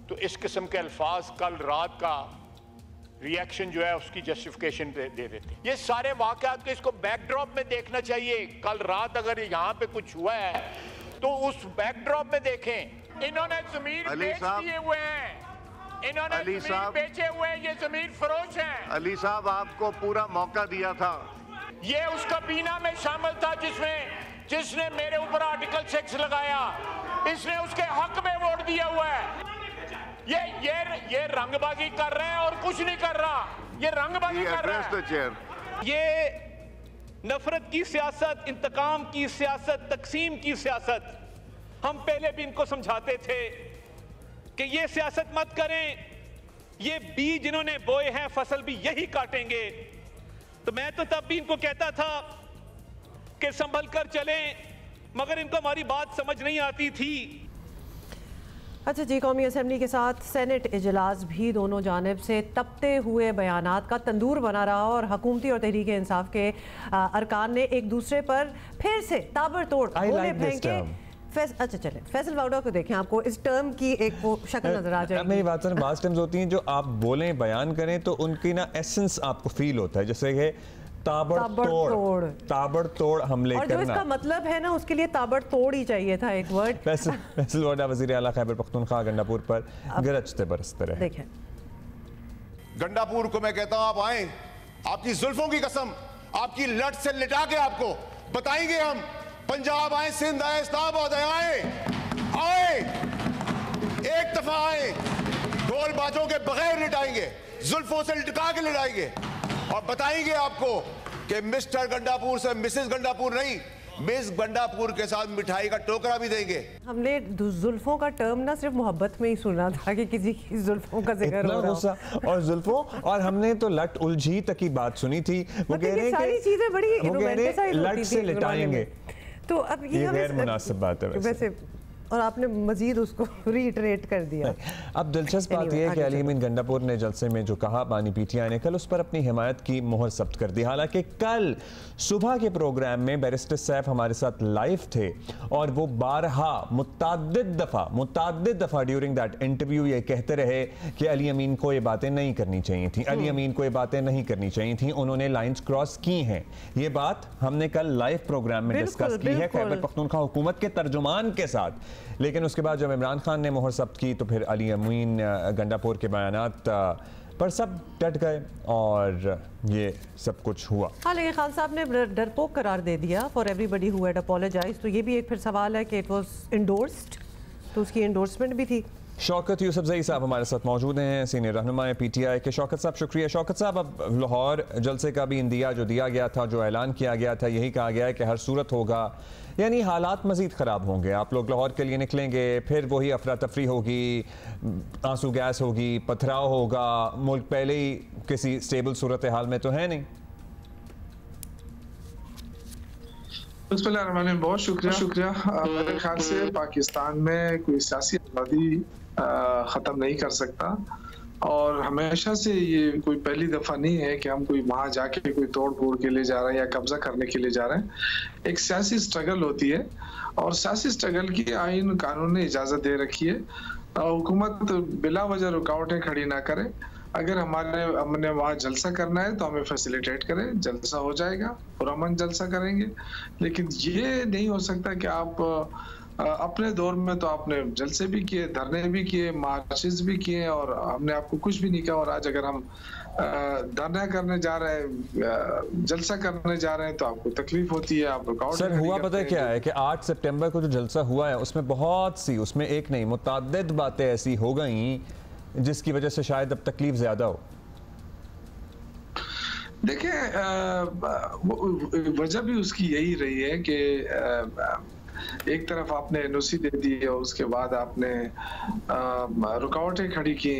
तो इस किस्म के अल्फाज कल रात का रिएक्शन जो है उसकी जस्टिफिकेशन दे देते। ये सारे वाक़यात को इसको बैकड्रॉप में देखना चाहिए। कल रात अगर यहाँ पे कुछ हुआ है तो उस बैकड्रॉप में देखें। इन्होंने ज़मीर बेच दिए हुए हैं, इन्होंने ज़मीर बेचे हुए हैं, ये ज़मीर फरोश हैं। अली साहब आपको पूरा मौका दिया था। ये उस कबीना में शामिल था जिसने मेरे ऊपर आर्टिकल 6 लगाया, इसने उसके हक में वोट दिया हुआ है। ये रंगबाजी कर रहे हैं और कुछ नहीं कर रहा, ये रंगबाजी कर रहे हैं। ये नफरत की सियासत, इंतकाम की सियासत, तकसीम की सियासत, हम पहले भी इनको समझाते थे कि ये सियासत मत करें, ये बीज जिन्होंने बोए हैं फसल भी यही काटेंगे। तो मैं तो तब भी इनको कहता था कि संभल कर चलें, मगर इनको हमारी बात समझ नहीं आती थी। अच्छा जी, कौमी असम्बली के साथ सेनेट इजलास भी दोनों जानिब से तपते हुए बयानात का तंदूर बना रहा और हुकूमती और तहरीक इंसाफ के अरकान ने एक दूसरे पर फिर से ताबड़तोड़ गोले फेंके। अच्छा चले, फैसल वाउडा को देखें, आपको इस टर्म की एक वो शक्ल नजर आ जाएगी। मेरी बात बात टाइम्स होती हैं जो आप बोलें बयान करें तो उनकी ना एसेंस आपको फील होता है, जैसे कि ताबड़तोड़ हमले और जो करना। इसका मतलब है ना उसके लिए ताबड़तोड़ ही चाहिए था एक वर्ड। फैसल वाउडा वज़ीर आला खैबर पख्तूनख्वा गंडापुर पर गरजते बरसते रहे। देखें, गंडापुर को मैं कहता हूं आप आए, आपकी जुल्फों की कसम, आपकी लट से लिटा के आपको बताएंगे हम। पंजाब आए, सिंध आए, इस्लामाबाद आए, एक दफा आए, ढोलबाजों के बगैर लिटाएंगे, जुल्फों से लिटका के लिटाएंगे और बताएंगे आपको कि मिस्टर गंडापुर से मिसेस गंडापुर नहीं, मिस गंडापुर के साथ मिठाई का टोकरा भी देंगे। हमने जुल्फों का टर्म ना सिर्फ मोहब्बत में ही सुना था कि किसी की जुल्फों का जिक्र हो रहा हो। और जुल्फों, और हमने तो लट उलझी तक की बात सुनी थी। वो कह रहे हैं सारी चीजें बड़ी रोमांटिसाइज होती थी, लट से लिटाएंगे। तो अब ये गैर मुनासिब बात है वैसे। और आपने मजीद उसको रीइटरेट कर दिया। अब दिलचस्प बात यह है कि अली अमीन गंडापुर ने जलसे में जो कहा बानी पीटीआई ने, कल उस पर अपनी हिमायत की मोहर सब्त कर दी। हालांकि कल सुबह के प्रोग्राम में बैरिस्टर सैफ हमारे साथ लाइव थे और वो बारहा मुतअद्दिद दफा ड्यूरिंग दैट इंटरव्यू ये कहते रहे कि अली अमीन को ये बातें नहीं करनी चाहिए थी, अली अमीन को ये बातें नहीं करनी चाहिए थी, उन्होंने लाइंस क्रॉस की हैं। ये बात हमने कल लाइव प्रोग्राम में डिस्कस की है खैबर पख्तूनख्वा हुकूमत के तर्जुमान के साथ। लेकिन उसके बाद जब इमरान खान ने मोहर सब्त की तो फिर अली अमीन गंडापुर के बयानात पर सब डट गए और ये सब कुछ हुआ। हाँ, लेकिन खान साहब ने डरपोक करार दे दिया for everybody who had apologised. तो ये भी एक फिर सवाल है कि इट वाज इंडोर्स्ड, तो उसकी इंडोर्समेंट भी थी। शौकत यूसुफजई साहब हमारे साथ मौजूद हैं, सीनियर रहनुमा पीटीआई के। शौकत साहब शुक्रिया। शौकत साहब, अब लाहौर जलसे का भी इंदिया जो दिया गया था, जो ऐलान किया गया था, यही कहा गया है कि हर सूरत होगा, यानी हालात मजीद ख़राब होंगे, आप लोग लाहौर के लिए निकलेंगे, फिर वही अफरा तफरी होगी, आंसू गैस होगी, पथराव होगा, मुल्क पहले ही किसी स्टेबल सूरत हाल में तो है नहीं। बहुत शुक्रिया। मेरे ख्याल से पाकिस्तान में कोई सियासी आज़ादी ख़त्म नहीं कर सकता और हमेशा से ये कोई पहली दफ़ा नहीं है कि हम कोई वहाँ जाके कोई तोड़ फोड़ के लिए जा रहे हैं या कब्जा करने के लिए जा रहे हैं। एक सियासी स्ट्रगल होती है और सियासी स्ट्रगल की आइन कानून ने इजाज़त दे रखी है। हुकूमत बिला वजह रुकावटें खड़ी ना करे। अगर हमने वहाँ जलसा करना है तो हमें फैसिलिटेट करें, जलसा हो जाएगा, पुरअमन जलसा करेंगे। लेकिन ये नहीं हो सकता कि आप अपने दौर में तो आपने जलसे भी किए, धरने भी किए, मार्चेस भी किए और हमने आपको कुछ भी नहीं कहा, और आज अगर हम धरना करने जा रहे हैं, जलसा करने जा रहे हैं तो आपको तकलीफ होती है, आप रुकावट। सर हुआ पता है क्या है कि 8 सितंबर को जो जलसा हुआ है उसमें बहुत सी, उसमें एक नहीं मुतअद्दिद बातें ऐसी हो गई जिसकी वजह से शायद अब तकलीफ ज्यादा हो। देखिए, वजह भी उसकी यही रही है कि एक तरफ आपने एनओसी दे दी और उसके बाद आपने रुकावटें खड़ी की,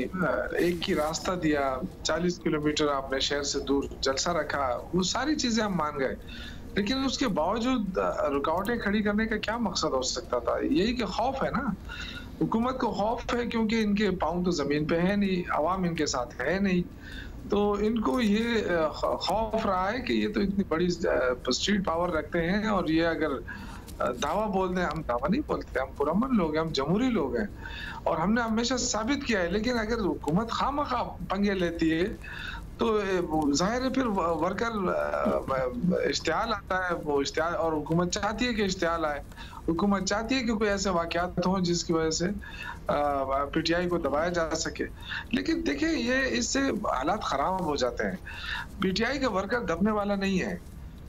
एक ही रास्ता दिया, 40 किलोमीटर आपने शहर से दूर जलसा रखा, वो सारी चीजें हम मान गए। लेकिन उसके बावजूद रुकावटें खड़ी करने का क्या मकसद हो सकता था? यही कि खौफ है ना, हुकूमत को खौफ है क्योंकि इनके पाँव तो जमीन पे है नहीं, अवाम इनके साथ है नहीं, तो इनको ये खौफ रहा है कि ये तो इतनी बड़ी स्ट्रीट पावर रखते हैं और ये अगर दावा बोलते हैं, हम दावा नहीं बोलते, हम पुरअमन लोग हैं, हम जमहूरी लोग हैं और हमने हमेशा साबित किया है। लेकिन अगर हुकूमत खामखा पंगे लेती है तो जाहिर है फिर वर्कर इश्तिहाल आता है, वो इश्तिहाल, और हुकूमत चाहती है कि इश्तिहाल आए, हुकूमत चाहती है कि कोई ऐसे वाक़यात हों जिसकी वजह से पीटीआई को दबाया जा सके। लेकिन देखिए, ये इससे हालात ख़राब हो जाते हैं। पीटीआई का वर्कर दबने वाला नहीं है,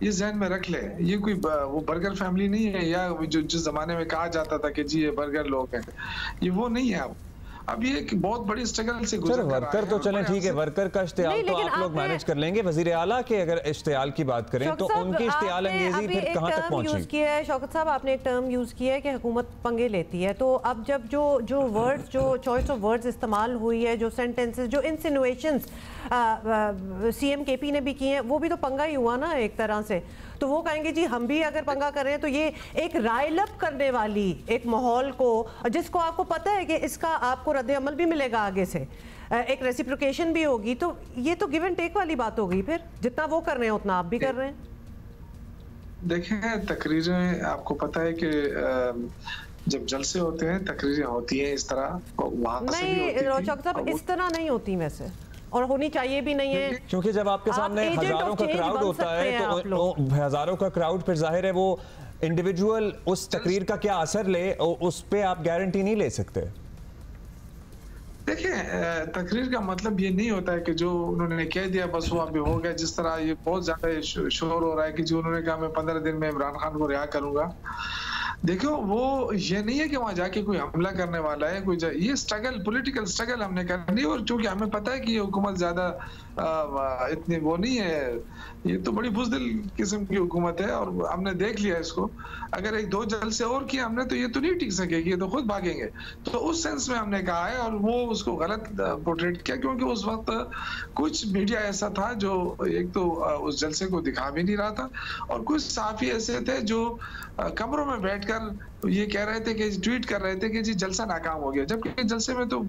ये जहन में रख ले। ये कोई वो बर्गर फैमिली नहीं है, या जो जिस जमाने में कहा जाता था कि जी ये बर्गर लोग हैं, ये वो नहीं है। अब ये एक बहुत बड़ी स्ट्रगल से गुजर वर्कर तो चलें ठीक है, वर्कर का इश्तिहाल तो आप लोग मैनेज कर लेंगे। वजीर आला के अगर इश्तिहाल की बात करें तो उनकी इश्तिहाल अंगेजी फिर कहां तक पहुंची? शौकत साहब, आपने एक टर्म यूज किया है कि हुकूमत पंगे लेती है, तो अब जब जो वर्ड्स, जो चॉइस ऑफ वर्ड्स इस्तेमाल हुई है, जो सेंटेंसेस, जो इंसिनुएशंस सीएम केपी ने भी किए हैं, वो भी तो पंगा ही हुआ ना एक तरह से। तो वो कहेंगे जी हम भी अगर पंगा कर रहे हैं, तो ये एक राइल अप करने वाली एक माहौल को, जिसको आपको पता है कि इसका आपको रद्द अमल भी मिलेगा आगे से, एक रेसिप्रोकेशन भी होगी, तो ये तो गिव एंड टेक वाली बात हो गई। फिर जितना वो कर रहे हैं उतना आप भी कर रहे हैं। देखें, तकरीरें, आपको पता है कि जब जलसे होते हैं तकरीरें होती हैं इस तरह, नहीं रोचक साहब, इस तरह नहीं होती वैसे, और होनी चाहिए भी नहीं है, क्योंकि जब आपके सामने हजारों का क्राउड होता है तो हजारों का क्राउड, फिर जाहिर है वो इंडिविजुअल उस तकरीर का क्या असर ले, उस पे आप गारंटी नहीं ले सकते। देखिए, तकरीर का मतलब ये नहीं होता है कि जो उन्होंने कह दिया बस वो अभी हो गया। जिस तरह ये बहुत ज्यादा शोर हो रहा है कि जो उन्होंने कहा मैं 15 दिन में इमरान खान को रिहा करूंगा, देखो वो ये नहीं है कि वहां जाके कोई हमला करने वाला है, कोई ये स्ट्रगल, पॉलिटिकल स्ट्रगल हमने करनी है। और चूंकि हमें पता है कि ये हुकूमत ज्यादा इतनी वो नहीं है, ये तो बड़ी बुज़दिल किस्म की हुकूमत है और हमने देख लिया इसको। अगर एक दो जलसे और किए हमने तो ये तो नहीं टिक सकेगी, ये तो खुद भागेंगे। तो उस सेंस में हमने कहा है, और वो उसको गलत पोर्ट्रेट किया क्योंकि उस वक्त कुछ मीडिया ऐसा था जो एक तो उस जलसे को दिखा भी नहीं रहा था, और कुछ सहाफ़ी ऐसे थे जो कमरों में बैठकर ये कह रहे थे कि ट्वीट कर रहे थे कि जी जलसा नाकाम हो गया, जबकि जलसे में तो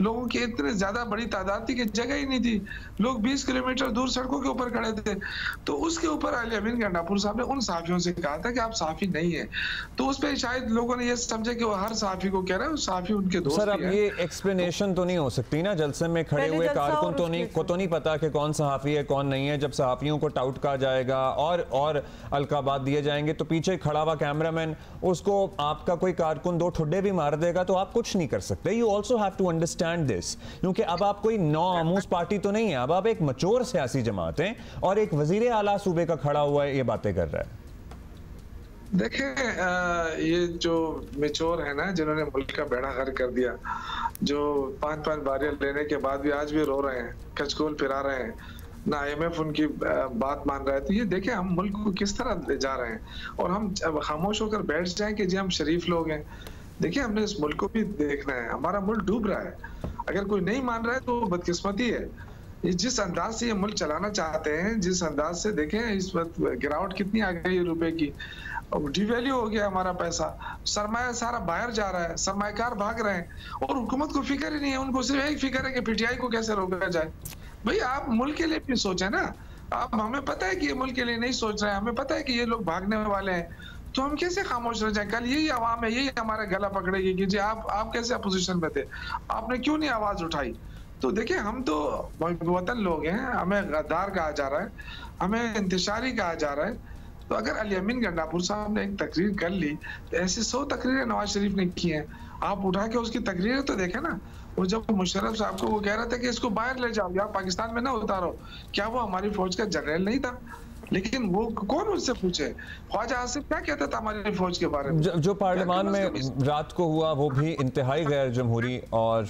लोगों की इतने ज्यादा बड़ी तादाद थी कि जगह ही नहीं थी, लोग 20 किलोमीटर दूर सड़कों के ऊपर खड़े थे। तो उसके ऊपर अली अमीन गंडापुर साहब ने उन सहाफियों से कहा था कि आप सहाफी नहीं है, तो उस पर शायद लोगों ने ये समझे कि वो हर सहाफी को कह रहा है, उस सहाफी उनके दोस्त। सर अब ये एक्सप्लेनेशन तो नहीं हो सकती ना, जलसे में खड़े हुए कारकुन तो नहीं पता कि कौन सहाफी है कौन नहीं है। जब सहाफियों को टाउट कहा जाएगा और अलकाबात दिए जाएंगे तो पीछे खड़ा हुआ कैमरामैन उसको आपका कोई कारकुन दो ठुड्डे भी मार देगा तो आप कुछ नहीं कर सकते। You also have to understand this, क्योंकि अब आप कोई नौ आमूस पार्टी तो नहीं है, अब आप एक मचोर सियासी जमात हैं और एक वजीर आला सूबे का खड़ा हुआ है ये बातें कर रहा है। देखें ये जो मेचोर है ना, जिन्होंने मुल्क का बेड़ा गर्क कर दिया, जो 5-5 बारियां लेने के बाद भी आज भी रो रहे हैं, कचकोल फिरा रहे हैं, ना IMF उनकी बात मान रहा है, तो ये देखें हम मुल्क को किस तरह ले जा रहे हैं। और हम खामोश होकर बैठ जाएं कि जी हम शरीफ लोग हैं। देखिए हमने इस मुल्क को भी देखना है, हमारा मुल्क डूब रहा है। अगर कोई नहीं मान रहा है तो बदकिस्मती है। ये जिस अंदाज से ये मुल्क चलाना चाहते हैं, जिस अंदाज से देखें इस वक्त गिरावट कितनी आ गई है रुपए की, डिवैल्यू हो गया हमारा पैसा, सरमाया सारा बाहर जा रहा है, सरमायाकार भाग रहे हैं और हुकूमत को फिक्र ही नहीं है। उनको सिर्फ एक फिक्र है कि PTI को कैसे रोका जाए। भाई आप मुल्क के लिए भी सोचें ना, आप हमें पता है कि ये मुल्क के लिए नहीं सोच रहे हैं, हमें पता है कि ये लोग भागने वाले हैं, तो हम कैसे खामोश रह जाए? कल यही आवाम है, यही हमारा गला पकड़ेगी कि जी आप कैसे अपोजिशन में थे, आपने क्यों नहीं आवाज उठाई? तो देखिए हम तो वतन लोग हैं, हमें गद्दार कहा जा रहा है, हमें इंतशारी कहा जा रहा है। तो अगर अली अमीन गंडापुर साहब ने एक तकरीर कर ली, तो ऐसी 100 तकरीरें नवाज शरीफ ने की हैं, आप उठा के उसकी तकरीरें तो देखें ना। वो जब मुशर्रफ साहब को वो कह रहा था कि इसको बाहर ले जाओ या पाकिस्तान में ना उतारो, क्या वो हमारी फौज का जनरल नहीं था? लेकिन वो कौन उससे पूछे? ख्वाजा आसिफ क्या कहता था हमारी फौज के बारे में? जो पार्लियामान में रात को हुआ वो भी इंतहाई गैर जमहूरी और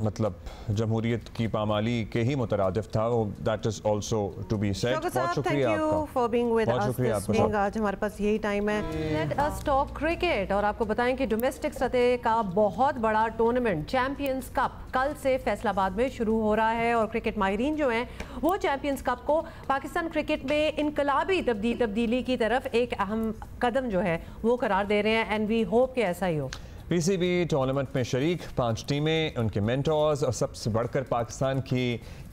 मतलब जमहूरियत की पामाली के ही मुतरादिफ था। वो that is also to be said. बहुत शुक्रिया आपका for being with us this week. आज हमारे पास यही टाइम है, लेट अस टॉक क्रिकेट और आपको बताएं कि डोमेस्टिक सतह का बहुत बड़ा टूर्नामेंट चैंपियंस कप कल से फैसलाबाद में शुरू हो रहा है और क्रिकेट माहिरीन जो हैं वो चैंपियंस कप को पाकिस्तान क्रिकेट में इनकलाबी तब्दीली की तरफ एक अहम कदम जो है वो करार दे रहे हैं, एंड वी होप कि ऐसा ही हो। PCB टूर्नामेंट में शरीक 5 टीमें, उनके मेंटर्स और सबसे बढ़कर पाकिस्तान की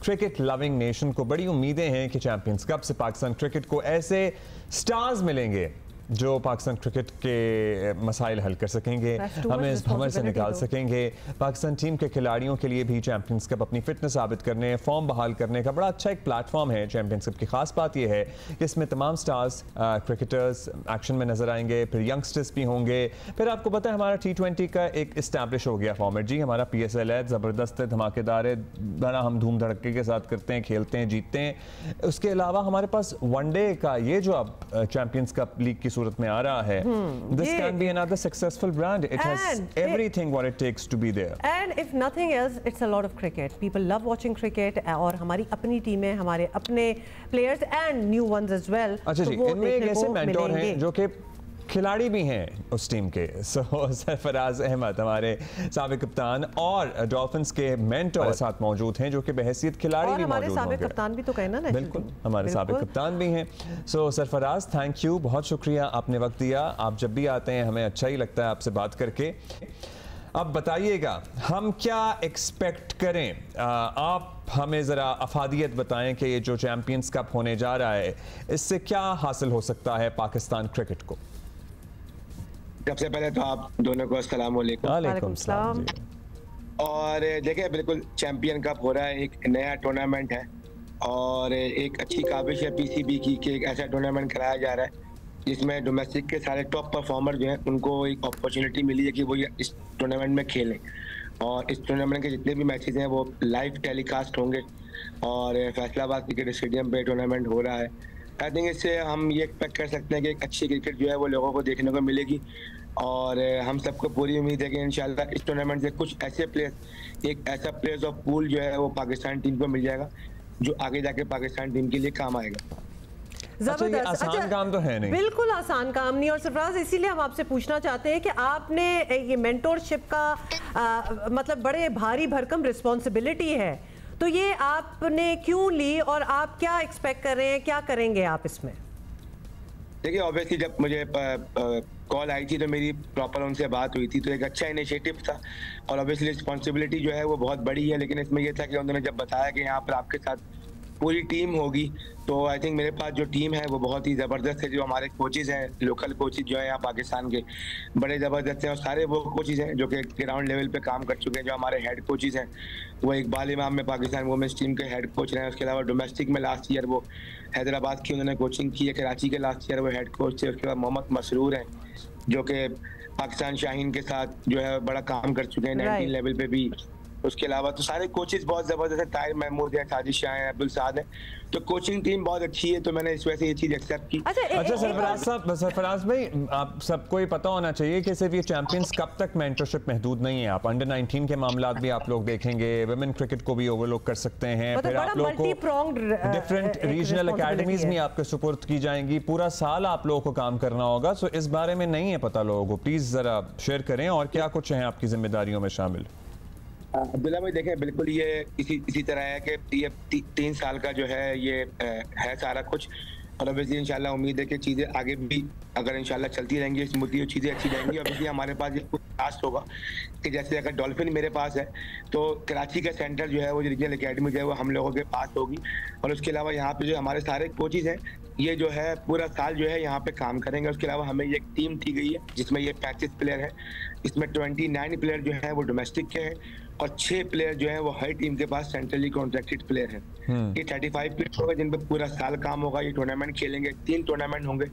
क्रिकेट लविंग नेशन को बड़ी उम्मीदें हैं कि चैंपियंस कप से पाकिस्तान क्रिकेट को ऐसे स्टार्स मिलेंगे जो पाकिस्तान क्रिकेट के मसाइल हल कर सकेंगे, हमें इस भंवर से निकाल सकेंगे। पाकिस्तान टीम के खिलाड़ियों के लिए भी चैंपियंस कप अपनी फिटनेस साबित करने, फॉर्म बहाल करने का बड़ा अच्छा एक प्लेटफॉर्म है। चैंपियंस कप की खास बात यह है कि इसमें तमाम स्टार्स क्रिकेटर्स एक्शन में नजर आएंगे, फिर यंगस्टर्स भी होंगे। फिर आपको पता है हमारा T20 का एक इस्टेब्लिश हो गया फॉर्मेट जी, हमारा PSL है, ज़बरदस्त है, धमाकेदार है, बड़ा हम धूम धड़के के साथ करते हैं, खेलते हैं, जीतते हैं। उसके अलावा हमारे पास वनडे का ये जो अब चैंपियंस कप लीग की सूरत में आ रहा है, this can be another successful brand. It has everything what it takes to be there. And if nothing else, it's a lot of cricket. People love watching cricket और हमारी अपनी टीमें, हमारे अपने players and new ones as well. अच्छा जी, इनमें एक ऐसे मेंटोर हैं जो कि खिलाड़ी भी हैं उस टीम के। सरफराज अहमद हमारे साबिक कप्तान और डॉल्फिन्स के मेंटोर साथ मौजूद हैं जो कि बहैसियत खिलाड़ी भी मौजूद होंगे। साबिक कप्तान भी तो कहना ना, बिल्कुल हमारे साबिक कप्तान भी हैं। सरफराज थैंक यू, बहुत शुक्रिया आपने वक्त दिया। आप जब भी आते हैं हमें अच्छा ही लगता है आपसे बात करके। अब बताइएगा हम क्या एक्सपेक्ट करें, आप हमें ज़रा अफादियत बताएं कि ये जो चैंपियंस कप होने जा रहा है इससे क्या हासिल हो सकता है पाकिस्तान क्रिकेट को? सबसे पहले तो आप दोनों को अस्सलाम वालेकुम। और देखिए बिल्कुल चैंपियन कप हो रहा है, एक नया टूर्नामेंट है और एक अच्छी काबिश है PCB की कि एक ऐसा टूर्नामेंट कराया जा रहा है जिसमें डोमेस्टिक के सारे टॉप परफॉर्मर जो हैं उनको एक अपॉर्चुनिटी मिली है कि वो इस टूर्नामेंट में खेलें। और इस टूर्नामेंट के जितने भी मैचेस हैं वो लाइव टेलीकास्ट होंगे और फैसलाबाद क्रिकेट स्टेडियम पे टूर्नामेंट हो रहा है। आई थिंक इससे हम ये एक्सपेक्ट कर सकते हैं कि एक अच्छी क्रिकेट जो है वो लोगों को देखने को मिलेगी। और हम सबको पूरी उम्मीद है कि इंशाल्लाह इस टूर्नामेंट से कुछ ऐसे प्लेयर्स, एक ऐसा प्लेयर्स ऑफ पूल जो है वो पाकिस्तान टीम को मिल जाएगा जो आगे जाके पाकिस्तान टीम के लिए काम आएगा। जबरदस्त। आसान काम तो है नहीं, बिल्कुल आसान काम नहीं। और सरफराज, इसीलिए हम आपसे पूछना चाहते हैं कि आपने ये मेंटोरशिप का मतलब बड़े भारी भरकम रिस्पॉन्सिबिलिटी है, तो ये आपने क्यों ली और आप क्या एक्सपेक्ट कर रहे हैं, क्या करेंगे आप इसमें? देखिए, ऑब्वियसली जब मुझे कॉल आई थी तो मेरी प्रॉपर उनसे बात हुई थी, तो एक अच्छा इनिशिएटिव था और ऑब्वियसली रिस्पॉन्सिबिलिटी जो है वो बहुत बड़ी है। लेकिन इसमें यह था कि उन्होंने जब बताया कि यहाँ पर आपके साथ पूरी टीम होगी, तो आई थिंक मेरे पास जो टीम है वो बहुत ही ज़बरदस्त है। जो हमारे कोचेज़ हैं, लोकल कोचेज़ जो है यहाँ पाकिस्तान के, बड़े ज़बरदस्त हैं और सारे वो कोचेज़ हैं जो कि ग्राउंड लेवल पे काम कर चुके हैं। जो हमारे हेड कोचेज़ हैं वो इकबाल इमाम में पाकिस्तान वुमेंस टीम के हेड कोच रहे हैं। उसके अलावा डोमेस्टिक में लास्ट ईयर वो हैदराबाद की उन्होंने कोचिंग की है, कराची के लास्ट ईयर वो हेड कोच थे। उसके बाद मोहम्मद मसरूर हैं जो कि पाकिस्तान शाहीन के साथ जो है बड़ा काम कर चुके हैं 19 लेवल पे भी। उसके अलावा तो सारे कोचेस बहुत ज़बरदस्त हैं, ताहिर महमूद है, साजिद शाह है, अब्दुल साद है, तो कोचिंग टीम बहुत अच्छी है। तो मैंने इस वजह से ये चीज़ एक्सेप्ट की। अच्छा सरफराज भाई, आप सबको ही पता होना चाहिए कि सिर्फ ये चैंपियंस कप तक मेंटरशिप महदूद नहीं है। आप अंडर 19 के मामलात भी आप लोग देखेंगे, वुमेन क्रिकेट को भी ओवरलुक कर सकते हैं, फिर आप लोग को डिफरेंट रीजनल एकेडमीज भी आपके सुपुर्द की जाएंगी। पूरा साल आप लोगों को काम करना होगा। सो इस बारे में नहीं है पता लोगों को, प्लीज जरा शेयर करें और क्या कुछ है आपकी जिम्मेदारियों में शामिल। अब्दुल्ला भाई देखें, बिल्कुल ये इसी तरह है कि ये 3 साल का जो है ये है सारा कुछ, और ऑब्वियसली इंशाल्लाह उम्मीद है कि चीज़ें आगे भी अगर इंशाल्लाह चलती रहेंगी, स्मूथली और चीज़ें अच्छी रहेंगी। ऑब्वियसली हमारे पास ये कुछ टास्क होगा कि जैसे अगर डॉल्फिन मेरे पास है तो कराची का सेंटर जो है वो रीजनल अकेडमी जो है वो हम लोगों के पास होगी। और उसके अलावा यहाँ पे जो हमारे सारे कोचेज़ हैं ये जो है पूरा साल जो है यहाँ पे काम करेंगे। उसके अलावा हमें ये एक टीम दी गई है जिसमें ये 35 प्लेयर है। इसमें 29 प्लेयर जो है वो डोमेस्टिक के हैं और 6 प्लेयर जो है वो हर टीम के पास सेंट्रली कॉन्ट्रैक्टेड प्लेयर हैं। ये 35 प्लेयर होगा जिन पर पूरा साल काम होगा। ये टूर्नामेंट खेलेंगे, 3 टूर्नामेंट होंगे।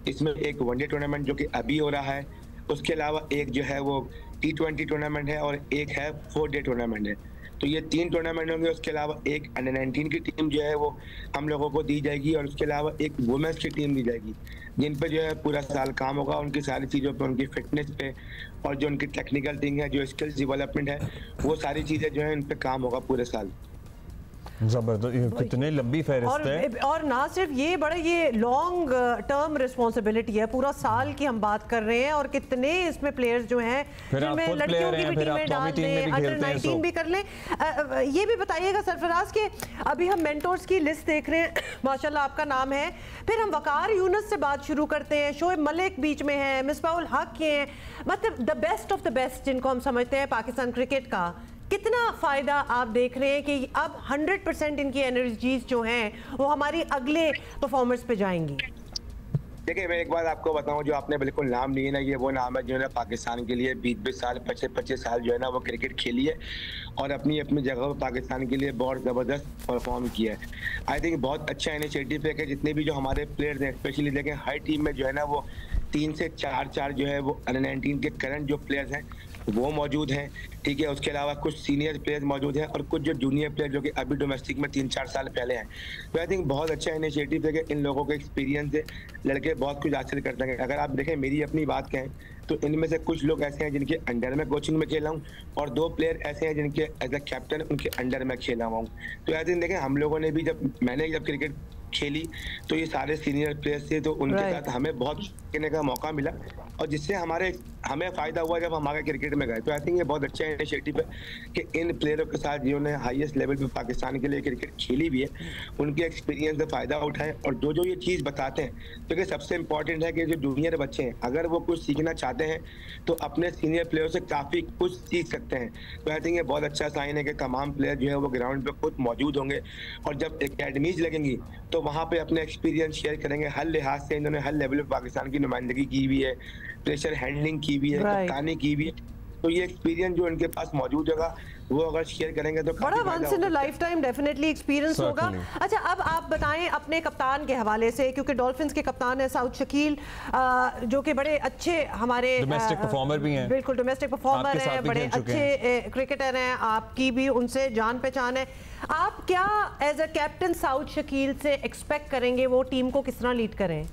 इसमें एक वनडे टूर्नामेंट जो कि अभी हो रहा है, उसके अलावा एक जो है वो T20 टूर्नामेंट है और एक है 4 डे टूर्नामेंट है। तो ये 3 टूर्नामेंट होंगे। उसके अलावा एक अंडर 19 की टीम जो है वो हम लोगों को दी जाएगी और उसके अलावा एक वुमेन्स की टीम दी जाएगी जिन पे जो है पूरा साल काम होगा। उनकी सारी चीज़ों पे, उनकी फिटनेस पे और जो उनकी टेक्निकल थिंग है, जो स्किल्स डेवलपमेंट है, वो सारी चीज़ें जो है इन पे काम होगा पूरे साल। जबरदस्त, कितनी लंबी फहरिस्त है। और ना सिर्फ ये बड़े ये लॉन्ग टर्म रिस्पॉन्सिबिलिटी है, पूरा साल की हम बात कर रहे हैं और कितने इसमें प्लेयर्स जो हैं जिनमें लड़कियों की भी टीमें डाल दें, अंडर 19 भी कर लें। ये भी बताइएगा सरफराज के अभी हम मेंटोर्स की लिस्ट देख रहे हैं, माशाल्लाह आपका नाम है, फिर हम वकार यूनुस से बात शुरू करते हैं, शोएब मलिक बीच में है, मिसबाहुल हक के हैं, मतलब the best of the best जिनको हम समझते हैं पाकिस्तान क्रिकेट का। कितना फ़ायदा आप देख रहे हैं कि अब 100% इनकी एनर्जीज जो हैं वो हमारी अगले परफॉर्मेंस पे जाएंगी? देखिए, मैं एक बात आपको बताऊं, जो आपने बिल्कुल नाम लिए ना, ये वो नाम है जिन्होंने पाकिस्तान के लिए 20-20 साल 25-25 साल जो है ना वो क्रिकेट खेली है और अपनी अपनी जगह पर पाकिस्तान के लिए बहुत ज़बरदस्त परफॉर्म किया है। आई थिंक बहुत अच्छा इनिशिएटिव है कि जितने भी जो हमारे प्लेयर्स हैं, स्पेशली देखें हर टीम में जो है ना वो 3 से 4 जो है वो अंडर 19 के करंट जो प्लेयर्स हैं वो मौजूद हैं, ठीक है। उसके अलावा कुछ सीनियर प्लेयर्स मौजूद हैं और कुछ जो जूनियर प्लेयर जो कि अभी डोमेस्टिक में 3-4 साल पहले हैं। तो आई थिंक बहुत अच्छा इनिशिएटिव है कि इन लोगों के एक्सपीरियंस से लड़के बहुत कुछ हासिल कर सकें। अगर आप देखें, मेरी अपनी बात कहें तो इनमें से कुछ लोग ऐसे हैं जिनके अंडर में कोचिंग में खेला हूँ और 2 प्लेयर ऐसे हैं जिनके एज अ कैप्टन उनके अंडर में खेला हुआ हूँ। तो आई थिंक देखें, हम लोगों ने भी मैंने जब क्रिकेट खेली तो ये सारे सीनियर प्लेयर्स थे, तो उनके साथ हमें बहुत खेलने का मौका मिला और जिससे हमें फ़ायदा हुआ जब हम आगे क्रिकेट में गए। तो आई थिंक ये बहुत अच्छा इनिशिएटिव है कि इन प्लेयरों के साथ जिन्होंने हाईएस्ट लेवल पे पाकिस्तान के लिए क्रिकेट खेली भी है, उनके एक्सपीरियंस से फ़ायदा उठाएं और जो ये चीज़ बताते हैं। क्योंकि सबसे इंपॉर्टेंट है कि जो जूनियर बच्चे हैं अगर वो कुछ सीखना चाहते हैं तो अपने सीनियर प्लेयर से काफ़ी कुछ सीख सकते हैं। तो आई थिंक ये बहुत अच्छा साइन है कि तमाम प्लेयर जो है वो ग्राउंड पर खुद मौजूद होंगे और जब एकेडमीज लगेंगी तो वहाँ पे अपने एक्सपीरियंस शेयर करेंगे। हर लिहाज से इन्होंने हर लेवल पे पाकिस्तान की नुमाइंदगी की भी है, प्रेशर हैंडलिंग की भी है, कप्तानी की भी है। तो ये एक्सपीरियंस जो इनके पास मौजूद होगा वो अगर शेयर करेंगे तो बड़ा once in a lifetime definitely experience होगा। अच्छा, अब आप बताएं अपने कप्तान के हवाले से, क्योंकि डॉल्फिन्स के कप्तान है साउद शकील, जो कि बड़े अच्छे हमारे डोमेस्टिक परफॉर्मर भी हैं। बिल्कुल डोमेस्टिक परफॉर्मर हैं, बड़े अच्छे क्रिकेटर हैं, आपकी भी उनसे जान पहचान है। आप क्या as a captain Saud Shakeel से एक्सपेक्ट करेंगे, वो टीम को किस तरह लीड करें?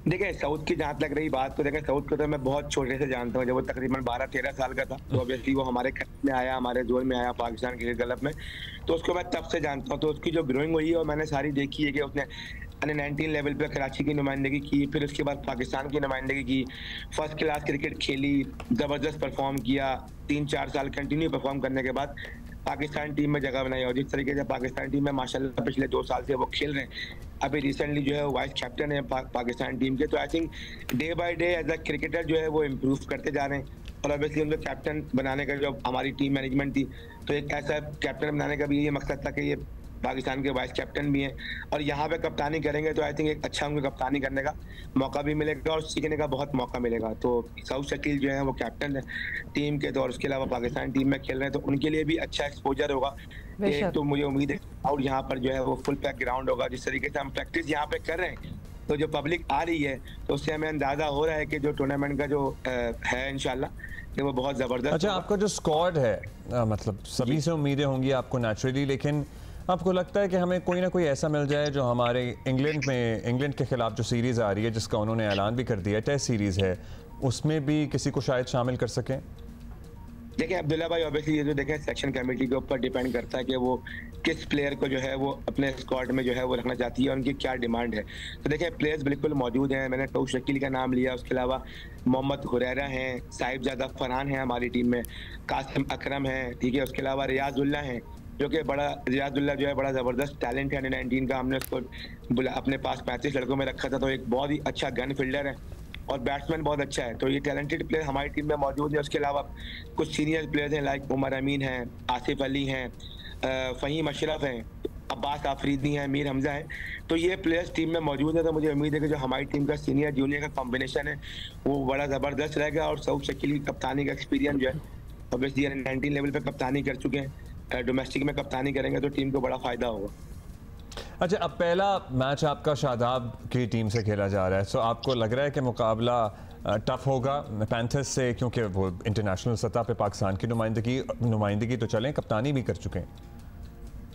देखिए साउथ की जहाँ तक रही बात, तो देखें साउथ को तो मैं बहुत छोटे से जानता हूँ। जब वो तकरीबन 12-13 साल का था तो ऑब्वियसली वो हमारे में आया, हमारे जोन में आया पाकिस्तान क्रिकेट क्लब में, तो उसको मैं तब से जानता हूँ। तो उसकी जो ग्रोइंग हुई है और मैंने सारी देखी है कि उसने अंडर-19 लेवल पे कराची की नुमाइंदगी की, फिर उसके बाद पाकिस्तान की नुमाइंदगी की, फर्स्ट क्लास क्रिकेट खेली, ज़बरदस्त परफॉर्म किया, 3-4 साल कंटिन्यू परफॉर्म करने के बाद पाकिस्तान टीम में जगह बनाई। और जिस तरीके से पाकिस्तान टीम में माशाल्लाह पिछले 2 साल से वो खेल रहे हैं, अभी रिसेंटली जो है वाइस कैप्टन है पाकिस्तान टीम के। तो I think day by day as a cricketer जो है वो इम्प्रूव करते जा रहे हैं। और ऑब्वियसली उनको कैप्टन बनाने का जो हमारी टीम मैनेजमेंट थी, तो एक ऐसा कैप्टन बनाने का भी ये मकसद था कि ये पाकिस्तान के वाइस कैप्टन भी हैं और यहाँ पे कप्तानी करेंगे तो आई थिंक एक अच्छा उनको कप्तानी करने का मौका भी मिलेगा और सीखने का बहुत मौका मिलेगा। तो सऊद शकील जो है वो कैप्टन है टीम के, तो और उसके अलावा पाकिस्तान टीम में खेल रहे हैं, तो उनके लिए भी अच्छा एक्सपोजर होगा। एक तो मुझे उम्मीद है और यहाँ पर जो है वो फुल पैक ग्राउंड होगा। जिस तरीके से हम प्रैक्टिस यहाँ पे कर रहे हैं, तो जो पब्लिक आ रही है तो उससे हमें अंदाजा हो रहा है कि जो टूर्नामेंट का जो है इंशाल्लाह कि वो बहुत जबरदस्त। अच्छा, आपका जो स्क्वाड है, मतलब सभी से उम्मीदें होंगी आपको नेचुरली, लेकिन आपको लगता है कि हमें कोई ना कोई ऐसा मिल जाए जो हमारे इंग्लैंड के खिलाफ जो सीरीज़ आ रही है, जिसका उन्होंने ऐलान भी कर दिया, टेस्ट सीरीज़ है, उसमें भी किसी को शायद शामिल कर सकें? देखिए अब्दुल्ला भाई, ऑब्वियसली ये जो देखें सेक्शन कमेटी के ऊपर डिपेंड करता है कि वो किस प्लेयर को जो है वो अपने स्क्वाड में जो है वो रखना चाहती है और उनकी क्या डिमांड है। तो देखिए प्लेयर्स बिल्कुल मौजूद हैं। मैंने सऊद शकील का नाम लिया, उसके अलावा मोहम्मद हुरैरा हैं, साहिबजादा फरहान हैं हमारी टीम में, कासिम अकरम हैं, ठीक है, उसके अलावा रियाजुल्ला हैं जो कि रियाजुल्ला जो है बड़ा ज़बरदस्त टैलेंट है अंडर-19 का। हमने उसको अपने पास 35 लड़कों में रखा था, तो एक बहुत ही अच्छा गन फील्डर है और बैट्समैन बहुत अच्छा है। तो ये टैलेंटेड प्लेयर हमारी टीम में मौजूद है। उसके अलावा कुछ सीनियर प्लेयर्स हैं लाइक उमर अमीन हैं, आसिफ अली हैं, फ़हीम अशरफ हैं, अब्बास आफरीदी हैं, मीर हमजा हैं। तो ये प्लेयर्स टीम में मौजूद है। तो मुझे उम्मीद है कि जो हमारी टीम का सीनियर जूनियर का कॉम्बिनेशन है वो बड़ा ज़बरदस्त रहेगा। और सऊद शकील की कप्तानी का एक्सपीरियंस जो है, ऑब्वियसली अंडर-19 लेवल पर कप्तानी कर चुके हैं, डोमेस्टिक में कप्तानी करेंगे तो टीम को बड़ा फ़ायदा होगा। अच्छा, अब पहला मैच आपका शादाब की टीम से खेला जा रहा है, तो आपको लग रहा है कि मुकाबला टफ होगा पैंथर्स से, क्योंकि वो इंटरनेशनल सतह पे पाकिस्तान की नुमाइंदगी तो चलें, कप्तानी भी कर चुके हैं?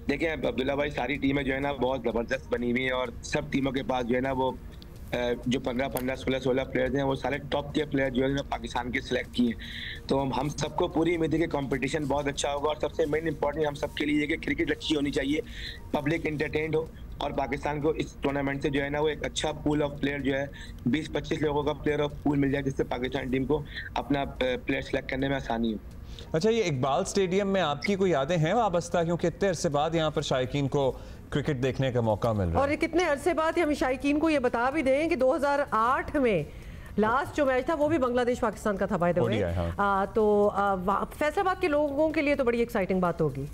देखिए अब्दुल्ला भाई, सारी टीमें जो है ना बहुत ज़बरदस्त बनी हुई हैं और सब टीमों के पास जो है ना वो जो 15-15, 16-16 प्लेयर्स हैं वो सारे टॉप के प्लेयर जो है पाकिस्तान के सिलेक्ट किए हैं। तो हम सबको पूरी उम्मीद है कि कंपटीशन बहुत अच्छा होगा और सबसे मेन इंपॉर्टेंट हम सबके लिए कि क्रिकेट अच्छी होनी चाहिए, पब्लिक इंटरटेन्ड हो और पाकिस्तान को इस टूर्नामेंट से जो है ना वो एक अच्छा पूल ऑफ प्लेयर जो है 20-25 लोगों का प्लेयर ऑफ पूल मिल जाए, जिससे पाकिस्तान टीम को अपना प्लेयर सेलेक्ट करने में आसानी हो। अच्छा, ये इकबाल स्टेडियम में आपकी कोई यादें हैं वाबस्ता, क्योंकि इतने अरसे बाद यहाँ पर शायकीन को क्रिकेट देखने का मौका मिल रहा है? और कितने अरसे बाद हम शायकीन को ये बता भी दें कि 2008 में लास्ट जो मैच था वो भी बांग्लादेश पाकिस्तान का था बाय द वे। तो फैसलाबाद के लोगों के लिए तो बड़ी एक्साइटिंग बात होगी।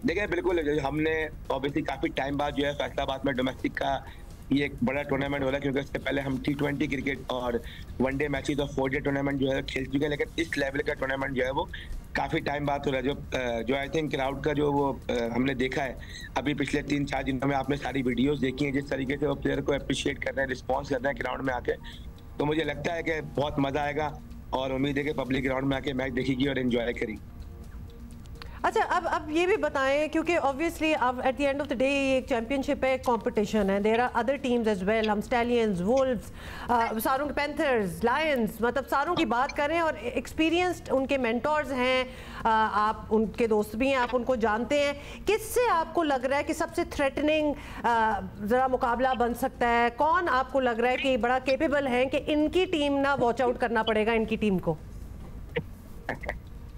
देखिए बिल्कुल, हमने ऑब्वियसली काफी टाइम बाद जो है फैसलाबाद में डोमेस्टिक का ये एक बड़ा टूर्नामेंट हो रहा है, क्योंकि इससे पहले हम T20 क्रिकेट और वनडे मैचेस और 4 डे टूर्नामेंट जो है खेल चुके हैं, लेकिन इस लेवल का टूर्नामेंट जो है वो काफ़ी टाइम बाद हो रहा है। जो आई थिंक क्राउड का जो वो हमने देखा है अभी पिछले 3-4 दिनों में, आपने सारी वीडियोस देखी हैं जिस तरीके से वो प्लेयर को अप्रिशिएट कर रहे हैं, रिस्पॉन्स कर रहे हैं ग्राउंड में आके, तो मुझे लगता है कि बहुत मज़ा आएगा और उम्मीद है कि पब्लिक ग्राउंड में आके मैच देखेगी और एंजॉय करेगी। अच्छा, अब ये भी बताएं, क्योंकि ऑब्वियसली अब at the end of the day ये एक चैंपियनशिप है, कंपटीशन है, there are other teams as well. हम स्टैलियंस, वुल्व्स, सारों के पैंथर्स, लायंस, मतलब सारों की बात करें और एक्सपीरियंस्ड उनके मेंटोर्स हैं, आप उनके दोस्त भी हैं, आप उनको जानते हैं। किससे आपको लग रहा है कि सबसे थ्रेटनिंग ज़रा मुकाबला बन सकता है? कौन आपको लग रहा है कि बड़ा केपेबल है कि इनकी टीम ना वॉच आउट करना पड़ेगा इनकी टीम को?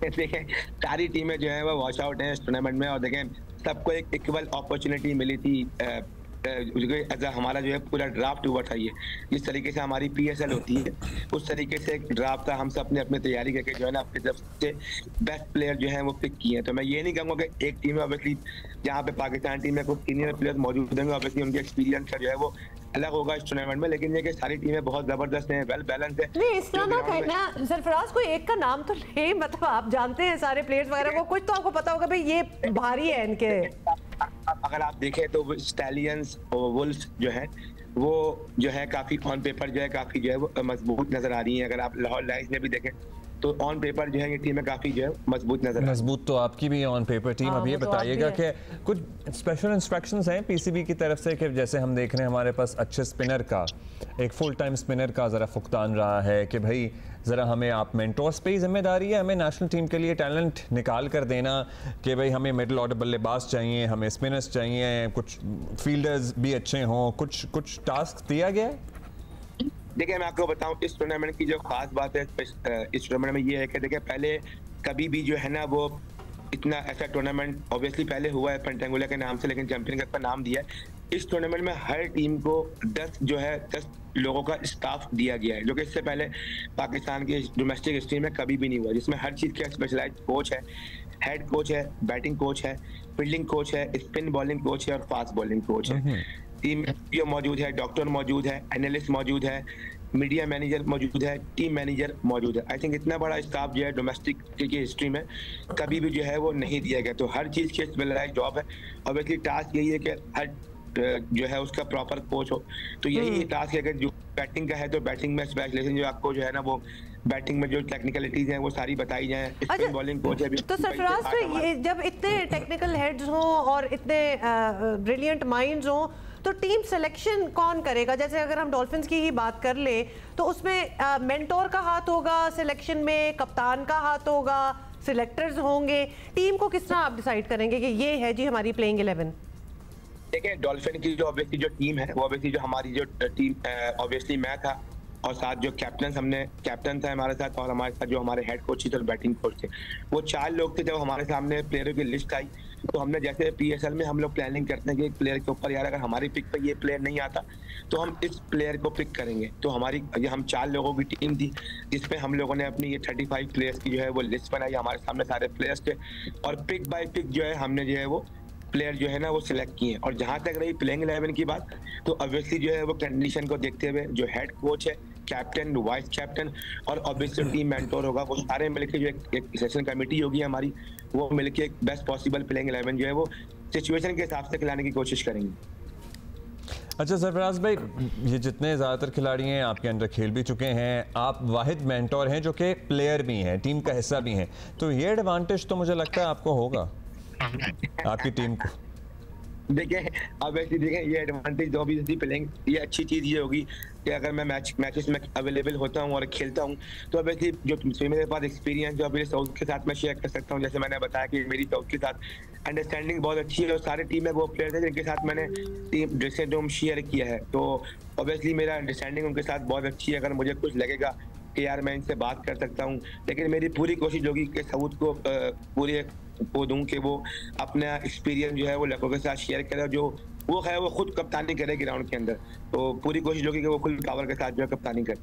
देखें सारी टीमें जो है वो वॉच आउट हैं इस टूर्नामेंट में और देखें सबको एक इक्वल अपॉर्चुनिटी मिली थी। हमारा जो है पूरा ड्राफ्ट हुआ था, ये जिस तरीके से हमारी PSL होती है उस तरीके से एक ड्राफ्ट था। हम सब ने अपनी तैयारी करके जो है ना अपनी तरफ से बेस्ट प्लेयर जो है वो पिक किए हैं। तो मैं ये नहीं कहूँगा कि एक टीम है, ऑब्वियसली जहाँ पे पाकिस्तान टीम में कुछ सीनियर प्लेयर मौजूद होंगे, ऑब्वियसली उनके एक्सपीरियंस का जो है वो अलग होगा इस टूर्नामेंट में, लेकिन ये कि सारी टीमें बहुत जबरदस्त हैं, वेल बैलेंस है। नहीं, इस तरह ना कहना सरफराज, कोई एक का नाम तो ले, मतलब आप जानते हैं सारे प्लेयर्स वगैरह को, कुछ तो आपको पता होगा भाई ये भारी है इनके। अगर आप देखें तो स्टैलियंस और वुल्व्स जो है वो जो है काफी ऑन पेपर जो है काफी जो है वो मजबूत नजर आ रही है। अगर आप लाहौर लायंस में भी देखें तो ऑन पेपर जो है ये टीम काफी जो है मजबूत नजर है। मजबूत तो आपकी भी ऑन पेपर टीम। अब ये बताइएगा कि कुछ स्पेशल इंस्ट्रक्शंस हैं पीसीबी की तरफ से कि जैसे हम देख रहे हैं हमारे पास अच्छे स्पिनर का, एक फुल टाइम स्पिनर का ज़रा फुकतान रहा है कि भाई ज़रा हमें आप मेंटोर्स पे ही जिम्मेदारी है, हमें नेशनल टीम के लिए टैलेंट निकाल कर देना कि भाई हमें मिडिल ऑर्डर बल्लेबाज चाहिए, हमें स्पिनर्स चाहिए, कुछ फील्डर्स भी अच्छे हों, कुछ टास्क दिया गया है? देखिए मैं आपको बताऊं, इस टूर्नामेंट की जो खास बात है इस टूर्नामेंट में ये है कि देखिए पहले कभी भी जो है ना वो इतना ऐसा टूर्नामेंट ऑब्वियसली पहले हुआ है पेंटेंगुला के नाम से, लेकिन चैंपियन कप का नाम दिया है। इस टूर्नामेंट में हर टीम को 10 लोगों का स्टाफ दिया गया है, जो कि इससे पहले पाकिस्तान की डोमेस्टिक हिस्ट्री में कभी भी नहीं हुआ, जिसमें हर चीज़ का स्पेशलाइज्ड कोच है, हेड कोच है, बैटिंग कोच है, फील्डिंग कोच है, स्पिन बॉलिंग कोच है और फास्ट बॉलिंग कोच है। टीम में मौजूद है, डॉक्टर मौजूद है, एनालिस्ट मौजूद है, मीडिया मैनेजर मौजूद है, टीम मैनेजर मौजूद है। आई थिंक इतना बड़ा स्टाफ जो है डोमेस्टिक की हिस्ट्री में कभी भी जो है वो नहीं दिया गया। तो हर चीज़ की स्पेशलाइज्ड जॉब है। ऑब्वियसली टास्क यही है कि हर जो है उसका प्रॉपर कोच हो, तो यही टास्क है कि जो बैटिंग का है तो बैटिंग में स्पेशलाइजेशन जो आपको जो है ना वो बैटिंग में जो टेक्निकलिटीज हैं वो सारी बताई जाएं। स्पिन बॉलिंग कोच है। तो सरफराज ये जब इतने टेक्निकल हेड्स हों और इतने ब्रिलियंट माइंड्स हों तो टीम सिलेक्शन कौन करेगा? जैसे अगर हम डॉल्फिन्स की ही बात कर ले तो उसमें मेंटोर का हाथ होगा सिलेक्शन में, कप्तान का हाथ होगा, सिलेक्टर्स होंगे, टीम को किस तरह आप डिसाइड करेंगे कि ये है जी हमारी प्लेइंग 11? देखिए डॉल्फिन की जो ऑब्वियसली जो टीम है वो ऑब्वियसली जो हमारी जो टीम ऑब्वियसली मैं था और साथ जो कैप्टन था हमारे साथ और हमारे साथ जो हमारे हेड कोच थे और बैटिंग कोच थे, वो 4 लोग थे। जब हमारे सामने प्लेयरों की लिस्ट आई तो हमने जैसे पीएसएल में हम लोग प्लानिंग करते हैं कि एक प्लेयर के ऊपर यार अगर हमारी पिक पे ये प्लेयर नहीं आता तो हम इस प्लेयर को पिक करेंगे। तो हम 4 लोगों की टीम थी जिसमें हम लोगों ने अपनी ये 35 प्लेयर्स की जो है वो लिस्ट बनाई। हमारे सामने सारे प्लेयर्स थे और पिक बाय पिक जो है हमने जो है वो प्लेयर जो है ना वो सिलेक्ट किए। और जहां तक रही प्लेइंग 11 की बात तो ऑब्वियसली जो है वो कंडीशन को देखते हुए जो हेड कोच है, कैप्टन, वाइस कैप्टन और ऑब्वियसली टीम मेंटोर होगा, वो सारे मिलकर जो एक सेशन कमेटी होगी हमारी, वो मिलकर एक बेस्ट पॉसिबल प्लेइंग 11 जो है वो सिचुएशन के हिसाब से खिलाने की कोशिश करेंगे। अच्छा सरफराज भाई, ये जितने ज़्यादातर खिलाड़ी हैं आपके अंदर खेल भी चुके हैं, आप वाहिद मेंटोर हैं जो कि प्लेयर भी हैं, टीम का हिस्सा भी हैं, तो ये एडवांटेज तो मुझे लगता है आपको होगा आपकी टीम को। देखिए अब ऐसी देखें ये एडवांटेज जो भी प्लेइंग, ये अच्छी चीज़ ये होगी कि अगर मैं मैचेस में अवेलेबल होता हूँ और खेलता हूँ तो अब ऐसी जो मेरे पास एक्सपीरियंस जो अभी साउथ के साथ मैं शेयर कर सकता हूँ। जैसे मैंने बताया कि मेरी साउथ के साथ अंडरस्टैंडिंग बहुत अच्छी है और सारे टीम में वो प्लेयर थे जिनके साथ मैंने टीम ड्रेसिंग रूम शेयर किया है, तो ऑब्वियसली मेरा अंडरस्टैंडिंग उनके साथ बहुत अच्छी है। अगर मुझे कुछ लगेगा कि यार मैं इनसे बात कर सकता हूँ, लेकिन मेरी पूरी कोशिश होगी कि साउथ को पूरे वो दूं कि वो अपना एक्सपीरियंस जो है वो लड़कों के साथ शेयर करे, जो वो है वो खुद कप्तानी करे ग्राउंड के अंदर, तो पूरी कोशिश होगी कि वो फुल पावर के साथ जो है कप्तानी करे।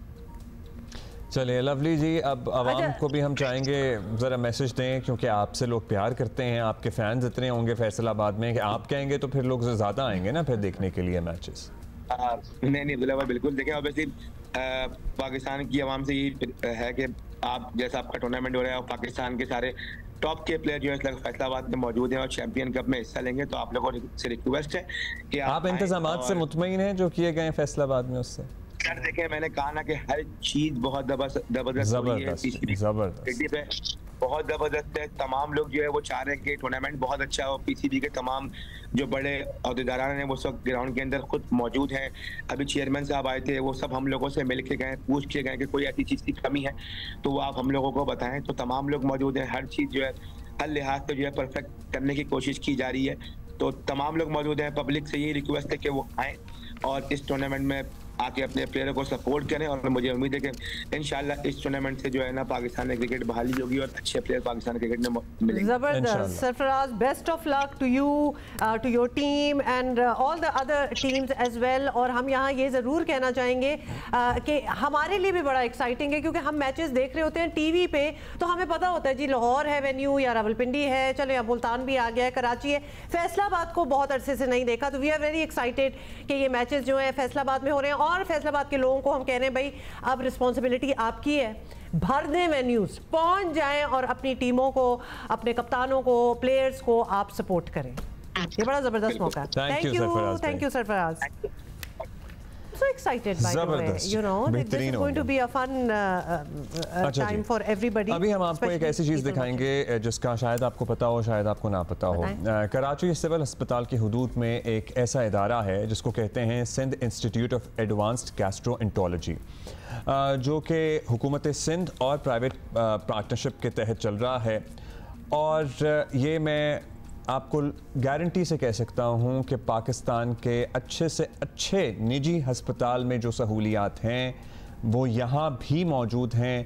चलिए लवली जी, अब आवाम को भी हम चाहेंगे ज़रा मैसेज दें क्योंकि आपसे लोग प्यार करते हैं, आपके फैंस इतने होंगे फैसलाबाद में कि आप कहेंगे तो फिर लोग ज़्यादा आएंगे ना फिर देखने के लिए मैचेस। नहीं बिल्कुल देखें ऑब्वियसली पाकिस्तान की आवाम से यही है कि आप जैसा आपका टूर्नामेंट हो रहा है और पाकिस्तान के सारे टॉप के प्लेयर जो है फैसलाबाद में मौजूद हैं और चैंपियन कप में हिस्सा लेंगे, तो आप लोगों से रिक्वेस्ट है कि आप इंतजामात से मुतमईन हैं जो किए गए फैसलाबाद में उससे? सर देखें मैंने कहा ना कि हर चीज बहुत जबरदस्त बहुत जबरदस्त है। तमाम लोग जो है वो चाह रहे हैं कि टूर्नामेंट बहुत अच्छा हो। पीसीबी के तमाम जो बड़े अहदेदारान हैं वो सब ग्राउंड के अंदर खुद मौजूद हैं। अभी चेयरमैन साहब आए थे, वो सब हम लोगों से मिल के गए, पूछ के गए कि कोई ऐसी चीज़ की कमी है तो वो आप हम लोगों को बताएं। तो तमाम लोग मौजूद हैं, हर चीज़ जो है हर लिहाज से जो है परफेक्ट करने की कोशिश की जा रही है। तो तमाम लोग मौजूद हैं। पब्लिक से यही रिक्वेस्ट है कि वो आएँ और इस टूर्नामेंट में आके अपने प्लेयरों को सपोर्ट करें और मुझे उम्मीद है कि इंशाल्लाह इस टूर्नामेंट से जो है ना पाकिस्तान में क्रिकेट बहाली होगी और अच्छे प्लेयर पाकिस्तान क्रिकेट में मिलेंगे। जबरदस्त Sarfaraz, best of luck to you, to your team and all the other teams as well. और हम यहाँ ये ज़रूर कहना चाहेंगे कि हमारे लिए भी बड़ा एक्साइटिंग है क्योंकि हम मैचेस देख रहे होते हैं टीवी पे तो हमें पता होता है जी लाहौर है वेन्यू या रावलपिंडी है, चलो या मुल्तान भी आ गया है, कराची है, फैसलाबाद को बहुत अरसे से नहीं देखा। तो वी आर वेरी एक्साइटेड कि ये मैचेस जो है फैसलाबाद में हो रहे हैं और फैसलाबाद के लोगों को हम कह रहे हैं भाई अब रिस्पॉन्सिबिलिटी आपकी है, भर दें वेन्यूज, पहुंच जाएं और अपनी टीमों को, अपने कप्तानों को, प्लेयर्स को आप सपोर्ट करें। ये बड़ा जबरदस्त मौका है। Thank you Sarfaraz. so excited by the way, you know, this is going to be a fun time for everybody. अभी हम आपको एक ऐसी चीज़ दिखाएंगे जिसका शायद आपको पता हो, शायद आपको ना पता हो। कराची सिविल अस्पताल की हुदूद में एक ऐसा इदारा है जिसको कहते हैं Sindh institute of advanced gastroenterology, जो कि हुकूमत सिंध और प्राइवेट पार्टनरशिप के तहत चल रहा है। और ये मैं आपको गारंटी से कह सकता हूँ कि पाकिस्तान के अच्छे से अच्छे निजी हस्पताल में जो सहूलियात हैं वो यहाँ भी मौजूद हैं,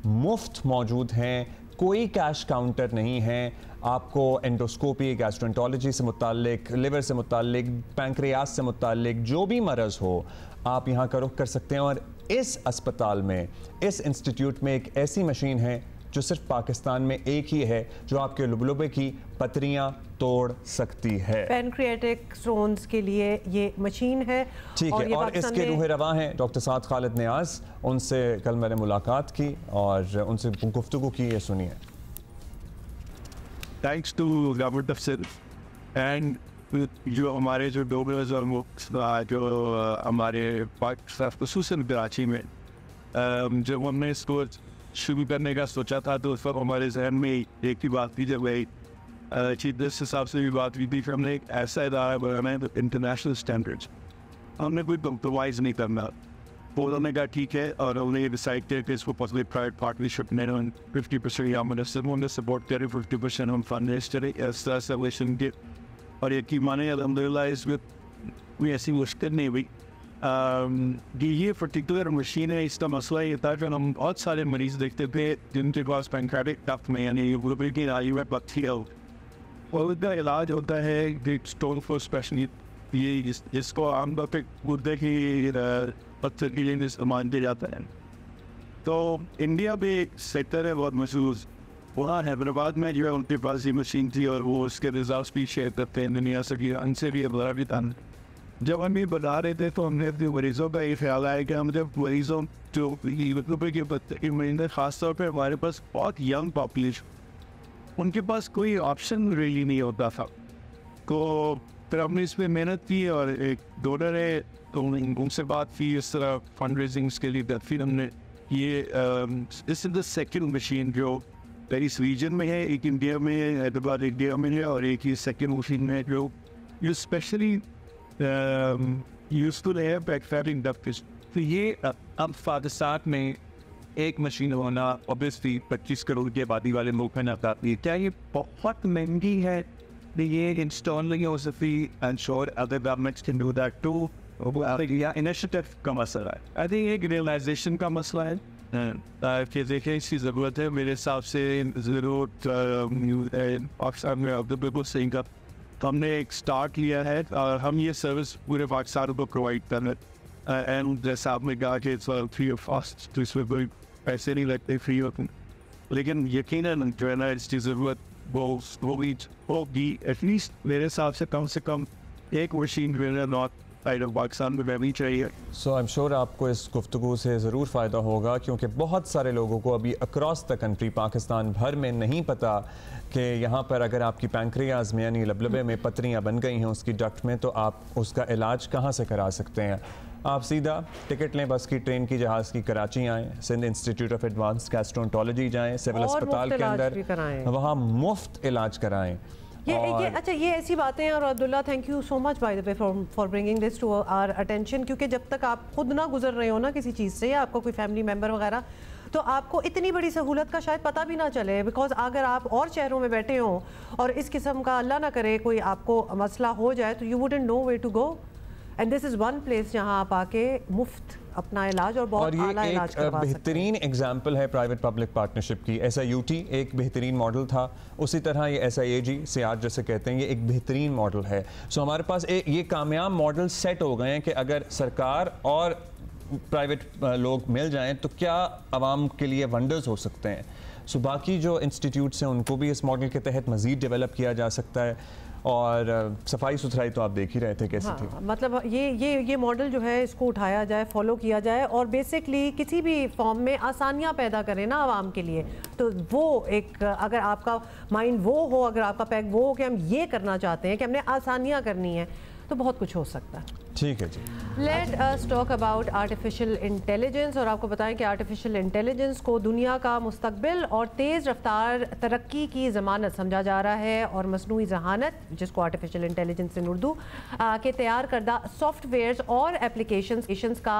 मुफ्त मौजूद हैं, कोई कैश काउंटर नहीं है। आपको एंडोस्कोपी, गैस्ट्रोएंटरोलॉजी से मुताल्लिक, लिवर से मुताल्लिक, पैंक्रियास से मुताल्लिक जो भी मरज़ हो आप यहाँ का रुख कर सकते हैं। और इस अस्पताल में, इस इंस्टीट्यूट में एक ऐसी मशीन है जो सिर्फ पाकिस्तान में एक ही है जो आपके लुबलुबे की पथरियां तोड़ सकती है। पैनक्रियाटिक स्टोन्स के लिए ये मशीन है। ठीक है, और इसके रूह रवा हैं डॉक्टर साद खालिद नियाज। उनसे कल मैंने मुलाकात की और उनसे गुफ्तगू की, ये सुनिए। Thanks to government of Sindh and जो हमारे जो डोनर्स और जो हमारे पाकिस्तान खुसूसन कराची में जब हमने इसको शुरू करने का सोचा था तो उस वक्त हमारे जहन में एक ही बात थी, जब वही चीफ जिस हिसाब से भी बात हुई थी कि हमने एक ऐसा इदारा बनाना है इंटरनेशनल स्टैंडर्ड्स, हमने कोई कम्प्रोमाइज़ नहीं करना। वो उन्होंने कहा ठीक है, और उन्होंने डिसाइड किया कि इसको पब्लिक प्राइवेट पार्टनरशिप में 50% या उन्होंने सपोर्ट करें, 50% हम फंड रेज करें इस तरह से रिलेशन के। और यकीन माने अल्हम्दुलिल्लाह इसमें कोई ऐसी मुश्किल नहीं हुई। ये पर्टिकुलर मशीन है, इसका मसला ये था कि हम बहुत सारे मरीज़ देखते थे जिनके पास पैंक्रियाटिक डक्ट में यानी की आयु में पथरी हो, और उसका इलाज होता है स्टोन फॉर स्पेशली ये जिसको आमतौर पर गुर्दे की पत्थर के लिए इस्तेमाल किया जाता है। तो इंडिया में एक सेक्टर है बहुत मशहूर, वहाँ हैदराबाद में जो है उनके पास ये मशीन थी और वो उसके रिजल्ट भी शेयर करते हैं दुनिया से, उनसे भी बड़ा भी था। जब हम ये बता रहे थे तो हमने अपने मरीज़ों का ये ख्याल आया कि हम जब मरीज़ों जो के मरीज़ ख़ासतौर पर हमारे पास बहुत यंग पॉपुलेशन, उनके पास कोई ऑप्शन रियली नहीं होता था। तो फिर हमने इस पर मेहनत की और एक डोनर है तो उनसे बात की इस तरह फंड रेजिंग्स के लिए। फिर हमने ये this is the second machine जो इस रीजन में है, एक इंडिया में है, हैदराबाद इंडिया में है, और एक ये सेकंड मशीन है जो स्पेशली यूजफुल है पैक्फैटिंग डक्ट। तो ये अब पाकिस्तान में एक मशीन होना ऑब्वियसली 25 करोड़ की आबादी वाले मुल्क में नाकाफी है। क्या ये बहुत महंगी है? ये इंस्टॉल नहीं हो सकती, and sure other governments can do that too. या इनिशिएटिव का मसला है, आई थिंक एक रियलाइजेशन का मसला है कि देखें इसकी ज़रूरत है। मेरे हिसाब से ज़रूरत पाकिस्तान में अब बिल्कुल सही का हमने एक स्टार्ट लिया है और हम ये सर्विस पूरे पाकिस्तान को प्रोवाइड कर रहे हैं। एंड जैसा आपने कहा कि फ्री ऑफ कॉस्ट, तो इसमें कोई पैसे नहीं लगते, फ्री होते, लेकिन यकीनन जो है ना इसकी ज़रूरत वो होगी। एटलीस्ट मेरे हिसाब से कम एक मशीन जो है नॉर्थ साइड ऑफ पाकिस्तान में रहनी चाहिए। सो आई एम श्योर आपको इस गुफ्तगू से ज़रूर फ़ायदा होगा, क्योंकि बहुत सारे लोगों को अभी अक्रॉस द कंट्री पाकिस्तान भर में नहीं पता कि यहाँ पर अगर आपकी पैंक्रियाज में यानी लबलबे में पथरियाँ बन गई हैं उसकी डक्ट में, तो आप उसका इलाज कहाँ से करा सकते हैं। आप सीधा टिकट लें बस की, ट्रेन की, जहाज़ की, कराची आएँ, Sindh institute of advanced gastroenterology जाएँ, सिविल अस्पताल के अंदर वहाँ मुफ्त इलाज कराएँ। ये अच्छा, ये ऐसी बातें हैं। और Abdullah, thank you so much by the way for bringing this to our attention, क्योंकि जब तक आप खुद ना गुजर रहे हो ना किसी चीज़ से, या आपको कोई फैमिली मेम्बर वगैरह, तो आपको इतनी बड़ी सहूलत का शायद पता भी ना चले। बिकॉज अगर आप और शहरों में बैठे हों और इस किस्म का अल्लाह ना करे कोई आपको मसला हो जाए, तो you wouldn't know way to go, and this is one place जहाँ आप आके मुफ्त अपना इलाज और बहुत आला इलाज करवा सकते हैं। बेहतरीन एग्जाम्पल है प्राइवेट पब्लिक पार्टनरशिप की। SIUT एक बेहतरीन मॉडल था, उसी तरह ये SIAG SIAG जैसे कहते हैं, ये एक बेहतरीन मॉडल है। सो हमारे पास ये कामयाब मॉडल सेट हो गए हैं कि अगर सरकार और प्राइवेट लोग मिल जाएं तो क्या आवाम के लिए वंडर्स हो सकते हैं। सो बाकी जो इंस्टीट्यूट्स हैं उनको भी इस मॉडल के तहत मज़ीद डेवलप किया जा सकता है। और सफाई सुथराई तो आप देख ही रहे थे कैसी थी। मतलब ये मॉडल जो है इसको उठाया जाए, फॉलो किया जाए, और बेसिकली किसी भी फॉर्म में आसानियाँ पैदा करें ना आवाम के लिए। तो वो एक, अगर आपका माइंड वो हो, अगर आपका पैक वो हो कि हम ये करना चाहते हैं कि हमने आसानियाँ करनी है, तो बहुत कुछ हो सकता है। ठीक है जी। Let us talk about artificial intelligence, और आपको बताएं कि आर्टिफिशियल इंटेलिजेंस को दुनिया का मुस्तकबिल और तेज़ रफ्तार तरक्की की ज़मानत समझा जा रहा है, और मसनूई जहानत, जिसको आर्टिफिशियल इंटेलिजेंस इन उर्दू के तैयार करदा सॉफ्टवेयर्स और एप्लीकेशंस का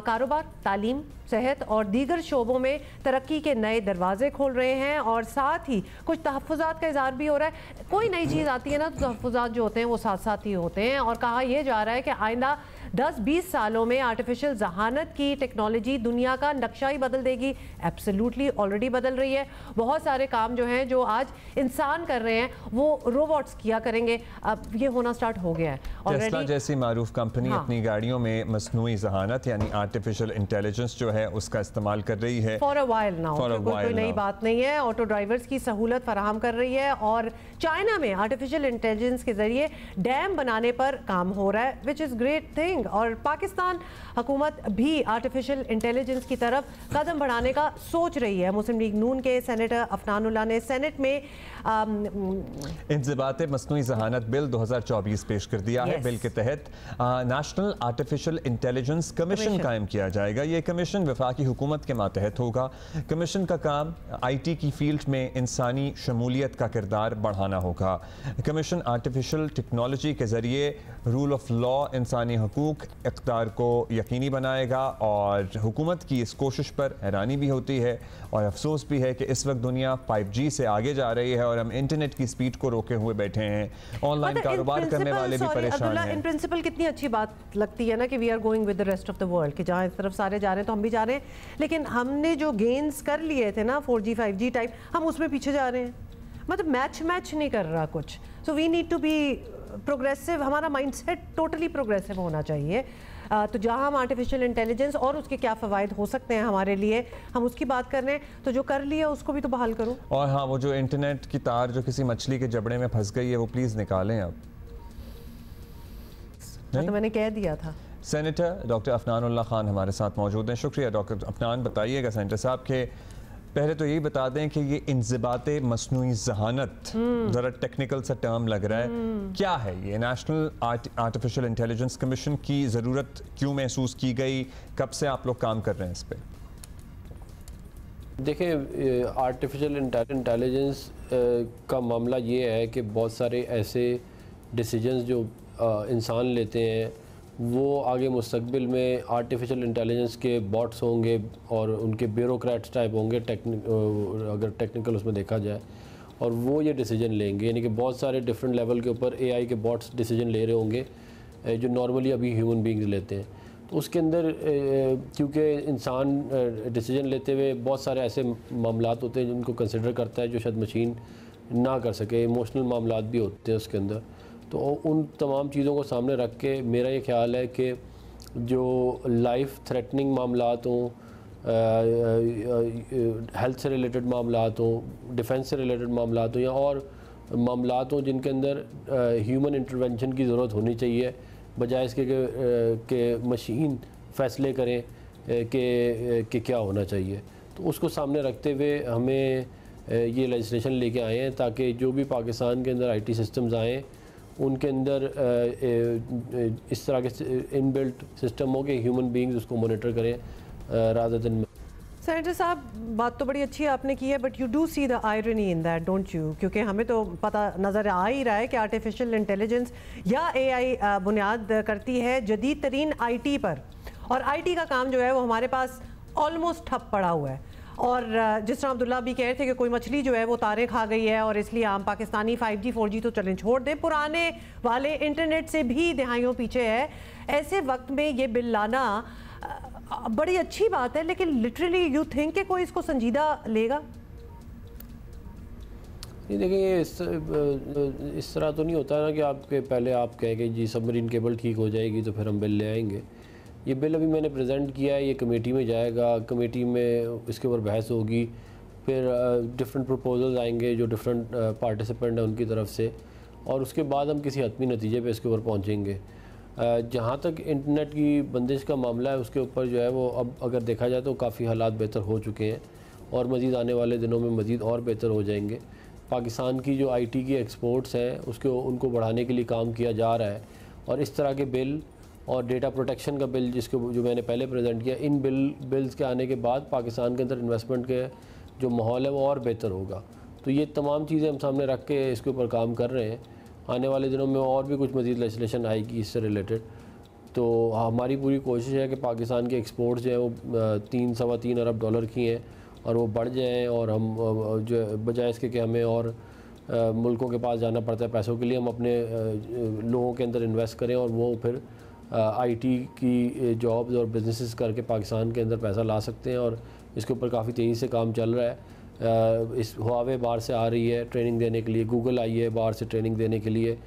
कारोबार, तालीम, सेहत और दीगर शोबों में तरक्की के नए दरवाजे खोल रहे हैं। और साथ ही कुछ तहफ़्फ़ुज़ात का इज़हार भी हो रहा है। कोई नई चीज़ आती है ना तो तहफ़्फ़ुज़ात जो होते हैं वो साथ साथ ही होते हैं, और कहा यह जा रहा है कि आइंदा 10-20 सालों में आर्टिफिशियल जहानत की टेक्नोलॉजी दुनिया का नक्शा ही बदल देगी। एब्सोल्युटली ऑलरेडी बदल रही है। बहुत सारे काम जो हैं जो आज इंसान कर रहे हैं वो रोबोट्स किया करेंगे, अब ये होना स्टार्ट हो गया है। टेस्ला जैसी मारूफ कंपनी अपनी गाड़ियों में मसनूई जहानत यानी आर्टिफिशियल इंटेलिजेंस जो है उसका इस्तेमाल कर रही है फॉर अ वाइल नाउ। कोई नई बात नहीं है। ऑटो ड्राइवर्स की सहूलत फराहम कर रही है, और चाइना में आर्टिफिशियल इंटेलिजेंस के जरिए डैम बनाने पर काम हो रहा है, विच इज़ ग्रेट थिंग। और पाकिस्तान हुकूमत भी आर्टिफिशियल इंटेलिजेंस की तरफ कदम बढ़ाने का सोच रही है। मुस्लिम लीग नून के सेनेटर अफनानुल्लाह ने सेनेट में इंज़िबात मसनूई जहानत बिल 2024 पेश कर दिया है। बिल के तहत नेशनल आर्टिफिशियल इंटेलिजेंस कमीशन कायम किया जाएगा। ये कमीशन वफाकी हुकूमत के मातहत होगा। कमीशन का काम IT की फील्ड में इंसानी शमूलियत का किरदार बढ़ाना होगा। कमीशन आर्टिफिशियल टेक्नोलॉजी के ज़रिए रूल ऑफ लॉ, इंसानी हकूक़, इक़्तिदार को यकीनी बनाएगा। और हुकूमत की इस कोशिश पर हैरानी भी होती है और अफसोस भी है कि इस वक्त दुनिया 5G से आगे जा रही है और हम इंटरनेट की स्पीड को रोके हुए बैठे हैं। ऑनलाइन कारोबार करने वाले भी परेशान हैं। इन प्रिंसिपल कितनी अच्छी बात लगती है ना कि we are going with the rest of the world, कि जहाँ इस तरफ सारे जा रहे हैं तो हम भी जा रहे हैं, लेकिन हमने जो गेन्स कर लिए थे ना 4G 5G टाइप, हम उसमें पीछे जा रहे हैं। मतलब मैच नहीं कर रहा कुछ। So we need to be progressive. हमारा माइंडसेट टोटली प्रोग्रेसिव होना चाहिए। तो जहाँ हम आर्टिफिशियल इंटेलिजेंस और उसके क्या फ़वाइद हो सकते हैं हमारे लिए, हम उसकी बात कर रहे हैं, तो जो कर लिया उसको भी तो बहाल करो। और हाँ, वो जो इंटरनेट की तार जो किसी मछली के जबड़े में फंस गई है वो प्लीज़ निकालें अब। तो मैंने कह दिया था। सेनेटर डॉक्टर अफनानुल्लाह खान हमारे साथ मौजूद हैं। शुक्रिया डॉक्टर अफनान। बताइएगा सेनेटर साहब के पहले तो यही बता दें कि ये इंज़िबात मसनूई जहानत ज़रा टेक्निकल सा टर्म लग रहा है, क्या है ये? नेशनल आर्टिफिशियल इंटेलिजेंस कमीशन की ज़रूरत क्यों महसूस की गई? कब से आप लोग काम कर रहे हैं इस पर? देखिए, आर्टिफिशियल इंटेलिजेंस का मामला ये है कि बहुत सारे ऐसे डिसीजंस जो इंसान लेते हैं वो आगे मुस्तकबिल में आर्टिफिशियल इंटेलिजेंस के बॉट्स होंगे और उनके ब्यूरोक्रेट्स टाइप होंगे, अगर टेक्निकल उसमें देखा जाए, और वो ये डिसीजन लेंगे। यानी कि बहुत सारे डिफरेंट लेवल के ऊपर AI के बॉट्स डिसीजन ले रहे होंगे जो नॉर्मली अभी ह्यूमन बींग्स लेते हैं। तो उसके अंदर क्योंकि इंसान डिसीजन लेते हुए बहुत सारे ऐसे मामलात होते हैं जिनको कंसिडर करता है जो शायद मशीन ना कर सके, इमोशनल मामलात भी होते हैं उसके अंदर। तो उन तमाम चीज़ों को सामने रख के मेरा ये ख्याल है कि जो लाइफ थ्रेटनिंग मामलात हों, हेल्थ से रिलेटेड मामलात हों, डिफेंस से रिलेटेड मामलात हों, या और मामलात हों जिनके अंदर ह्यूमन इंटरवेंशन की ज़रूरत होनी चाहिए, बजाय इसके कि मशीन फ़ैसले करें कि क्या होना चाहिए। तो उसको सामने रखते हुए हमें ये लेजिस्लेशन लेके आए हैं ताकि जो भी पाकिस्तान के अंदर IT सिस्टम्स आएँ उनके अंदर इस तरह के इनबिल्ट सिस्टम हो कि ह्यूमन बीइंग्स उसको मॉनिटर करें रादर देन। सेनेटर साहब, बात तो बड़ी अच्छी आपने की है, but you do see the irony in that, don't you? क्योंकि हमें तो पता नज़र आ ही रहा है कि आर्टिफिशियल इंटेलिजेंस या AI बुनियाद करती है जदीद तरीन IT पर, और IT का काम जो है वो हमारे पास ऑलमोस्ट ठप पड़ा हुआ है। और जिस तरह अब्दुल्ला भी कह रहे थे कि कोई मछली जो है वो तारे खा गई है, और इसलिए आम पाकिस्तानी 5G 4G तो चलें छोड़ दें, पुराने वाले इंटरनेट से भी दहाइयों पीछे है। ऐसे वक्त में ये बिल लाना बड़ी अच्छी बात है, लेकिन लिटरली यू थिंक कि कोई इसको संजीदा लेगा? नहीं, देखिए इस तरह तो नहीं होता ना कि आपके पहले आप कहें कि जी सबमरीन केबल ठीक हो जाएगी तो फिर हम बिल ले आएंगे। ये बिल अभी मैंने प्रेजेंट किया है, ये कमेटी में जाएगा, कमेटी में इसके ऊपर बहस होगी, फिर डिफरेंट प्रपोजल्स आएंगे जो डिफरेंट पार्टिसिपेंट हैं उनकी तरफ से, और उसके बाद हम किसी हतमी नतीजे पे इसके ऊपर पहुंचेंगे। जहाँ तक इंटरनेट की बंदिश का मामला है उसके ऊपर जो है वो अब अगर देखा जाए तो काफ़ी हालात बेहतर हो चुके हैं और मज़ीद आने वाले दिनों में मज़ीद और बेहतर हो जाएंगे। पाकिस्तान की जो IT की एक्सपोर्ट्स हैं उनको बढ़ाने के लिए काम किया जा रहा है, और इस तरह के बिल और डेटा प्रोटेक्शन का बिल जिसको जो मैंने पहले प्रेजेंट किया, इन बिल्स के आने के बाद पाकिस्तान के अंदर इन्वेस्टमेंट के जो माहौल है वो और बेहतर होगा। तो ये तमाम चीज़ें हम सामने रख के इसके ऊपर काम कर रहे हैं। आने वाले दिनों में और भी कुछ मज़ीद लेजिस्लेशन आएगी इससे रिलेटेड। तो हमारी पूरी कोशिश है कि पाकिस्तान के एक्सपोर्ट्स जो है वो 3-3.25 अरब डॉलर की हैं और वो बढ़ जाएँ, और हम जो बजाय इसके कि हमें और मुल्कों के पास जाना पड़ता है पैसों के लिए, हम अपने लोगों के अंदर इन्वेस्ट करें और वो फिर आईटी की जॉब्स और बिजनेसेस करके पाकिस्तान के अंदर पैसा ला सकते हैं। और इसके ऊपर काफ़ी तेज़ी से काम चल रहा है। इस हुआवे बाहर से आ रही है ट्रेनिंग देने के लिए, गूगल आई है बाहर से ट्रेनिंग देने के लिए।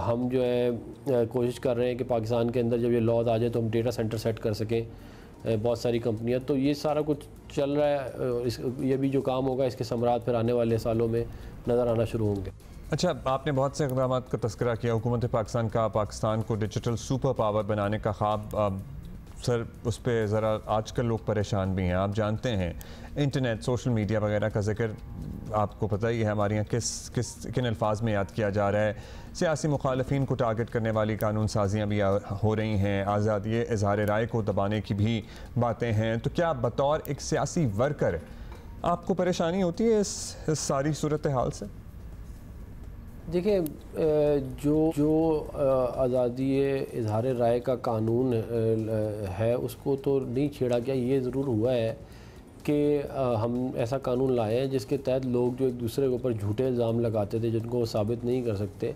हम जो है कोशिश कर रहे हैं कि पाकिस्तान के अंदर जब ये लॉज आ जाए तो हम डेटा सेंटर सेट कर सकें, बहुत सारी कंपनियां। तो ये सारा कुछ चल रहा है। ये भी जो काम होगा इसके समरात फिर आने वाले सालों में नज़र आना शुरू होंगे। अच्छा, आपने बहुत से इक़दाम का तस्करा किया। हुकूमत पाकिस्तान का पाकिस्तान को डिजिटल सुपर पावर बनाने का ख्वाब, सर उस पर ज़रा आजकल लोग परेशान भी हैं। आप जानते हैं इंटरनेट, सोशल मीडिया वगैरह का जिक्र आपको पता ही है हमारे यहाँ किन अल्फाज में याद किया जा रहा है। सियासी मुखालफिन को टारगेट करने वाली कानून साजियाँ भी हो रही हैं, आज़ादी इज़हार राय को दबाने की भी बातें हैं। तो क्या बतौर एक सियासी वर्कर आपको परेशानी होती है इस सारी सूरत हाल से? देखिए, जो आज़ादी इज़हार राय का कानून है उसको तो नहीं छेड़ा गया। ये ज़रूर हुआ है कि हम ऐसा कानून लाए हैं जिसके तहत लोग जो एक दूसरे के ऊपर झूठे इल्ज़ाम लगाते थे जिनको वो साबित नहीं कर सकते,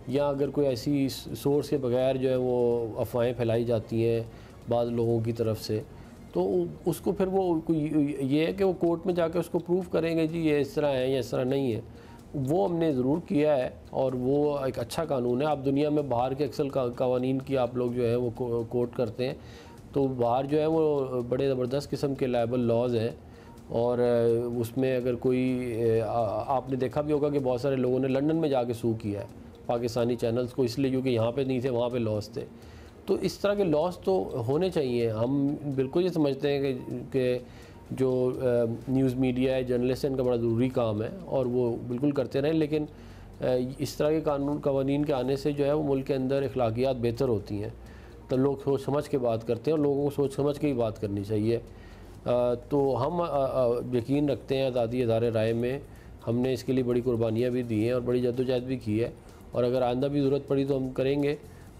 या अगर कोई ऐसी सोर्स के बगैर जो है वो अफवाहें फैलाई जाती हैं बाद लोगों की तरफ से, तो उसको फिर वो ये है कि वो कोर्ट में जाकर उसको प्रूव करेंगे जी ये इस तरह है या इस तरह नहीं है। वो हमने ज़रूर किया है और वो एक अच्छा कानून है। आप दुनिया में बाहर के अक्सर कवानीन की आप लोग जो है वो कोर्ट करते हैं, तो बाहर जो है वो बड़े ज़बरदस्त किस्म के लायबल लॉज हैं। और उसमें अगर कोई आपने देखा भी होगा कि बहुत सारे लोगों ने लंदन में जाके सू किया है पाकिस्तानी चैनल्स को, इसलिए क्योंकि यहाँ पे नहीं थे, वहाँ पे लॉस थे। तो इस तरह के लॉस तो होने चाहिए। हम बिल्कुल ये समझते हैं कि जो न्यूज़ मीडिया है, जर्नलिस्ट है, इनका बड़ा ज़रूरी काम है और वो बिल्कुल करते रहें, लेकिन इस तरह के कानून कवानीन के आने से जो है वो मुल्क के अंदर अखलाकियात बेहतर होती हैं। तो लोग सोच समझ के बात करते हैं और लोगों को सोच समझ के ही बात करनी चाहिए। तो हम यकीन रखते हैं आज़ादी इज़हार राय में। हमने इसके लिए बड़ी कुर्बानियाँ भी दी हैं और बड़ी जद्दोजहद भी की है, और अगर आइंदा भी ज़रूरत पड़ी तो हम करेंगे।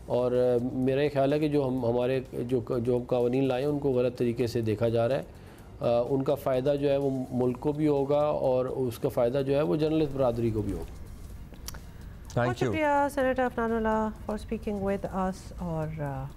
और मेरा ये ख्याल है कि जो हमारे जो हम कानून लाए हैं उनको गलत तरीके से देखा जा रहा है। उनका फ़ायदा जो है वो मुल्क को भी होगा और उसका फ़ायदा जो है वो जर्नलिस्ट बरादरी को भी होगा। बहुत शुक्रिया senator Afnanullah for speaking with us. और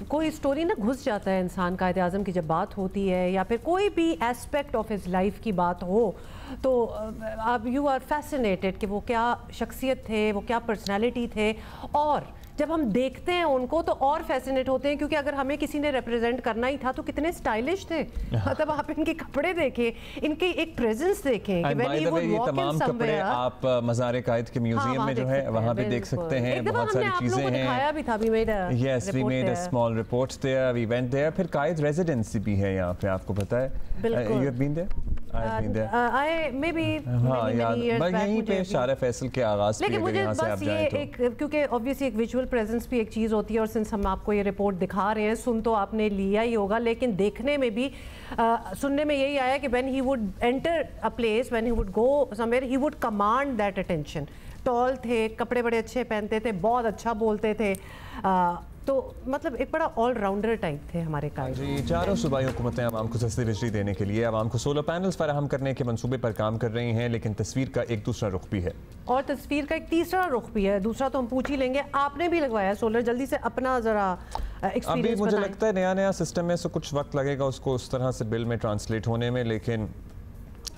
कोई स्टोरी ना घुस जाता है इंसान, कायद आज़म की जब बात होती है या फिर कोई भी एस्पेक्ट ऑफ हिज लाइफ की बात हो तो आप यू आर फैसिनेटेड कि वो क्या शख्सियत थे, वो क्या पर्सनालिटी थे। और जब हम देखते हैं उनको तो और फैसिनेट होते हैं, क्योंकि अगर हमें किसी ने रिप्रेजेंट करना ही था तो कितने स्टाइलिश थे। मतलब आप इनके कपड़े देखें, इनकी एक प्रेजेंस देखें कि when he would walk in somewhere. आप मज़ार कायद के म्यूजियम में जो है वहाँ पे देख सकते हैं, बहुत सारी चीजें हैं। दिखाया भी था, yes, we made a small report there, we went there. फिर कायद रेजिडेंसी भी है यहाँ पे, आपको पता है? You have been there? I maybe यहीं पे शारा फैसल के आगाज़ पे, लेकिन मुझे बस ये एक, क्योंकि ऑब्वियसली एक विजुअल प्रेजेंस भी एक चीज़ होती है, और सिंस हम आपको ये रिपोर्ट दिखा रहे हैं, सुन तो आपने लिया ही होगा, लेकिन देखने में भी सुनने में यही आया कि when he would enter a place, when he would go somewhere, he would command that attention. Tall थे, कपड़े बड़े अच्छे पहनते थे, बहुत अच्छा बोलते थे। तो मतलब एक बड़ा ऑलराउंडर टाइप थे हमारे कायद जी। चारों सूबाई हुकूमतें आवाम को सस्ती बिजली देने के लिए आवाम को सोलर पैनल्स फराहम करने के मंसूबे पर काम कर रही हैं, लेकिन तस्वीर का एक दूसरा रुख भी है और तस्वीर का एक तीसरा रुख भी है। दूसरा तो हम पूछ ही लेंगे, आपने भी लगवाया सोलर, जल्दी से अपना ज़रा एक्सपीरियंस। अभी मुझे लगता है नया सिस्टम में से कुछ वक्त लगेगा उसको उस तरह से बिल में ट्रांसलेट होने में, लेकिन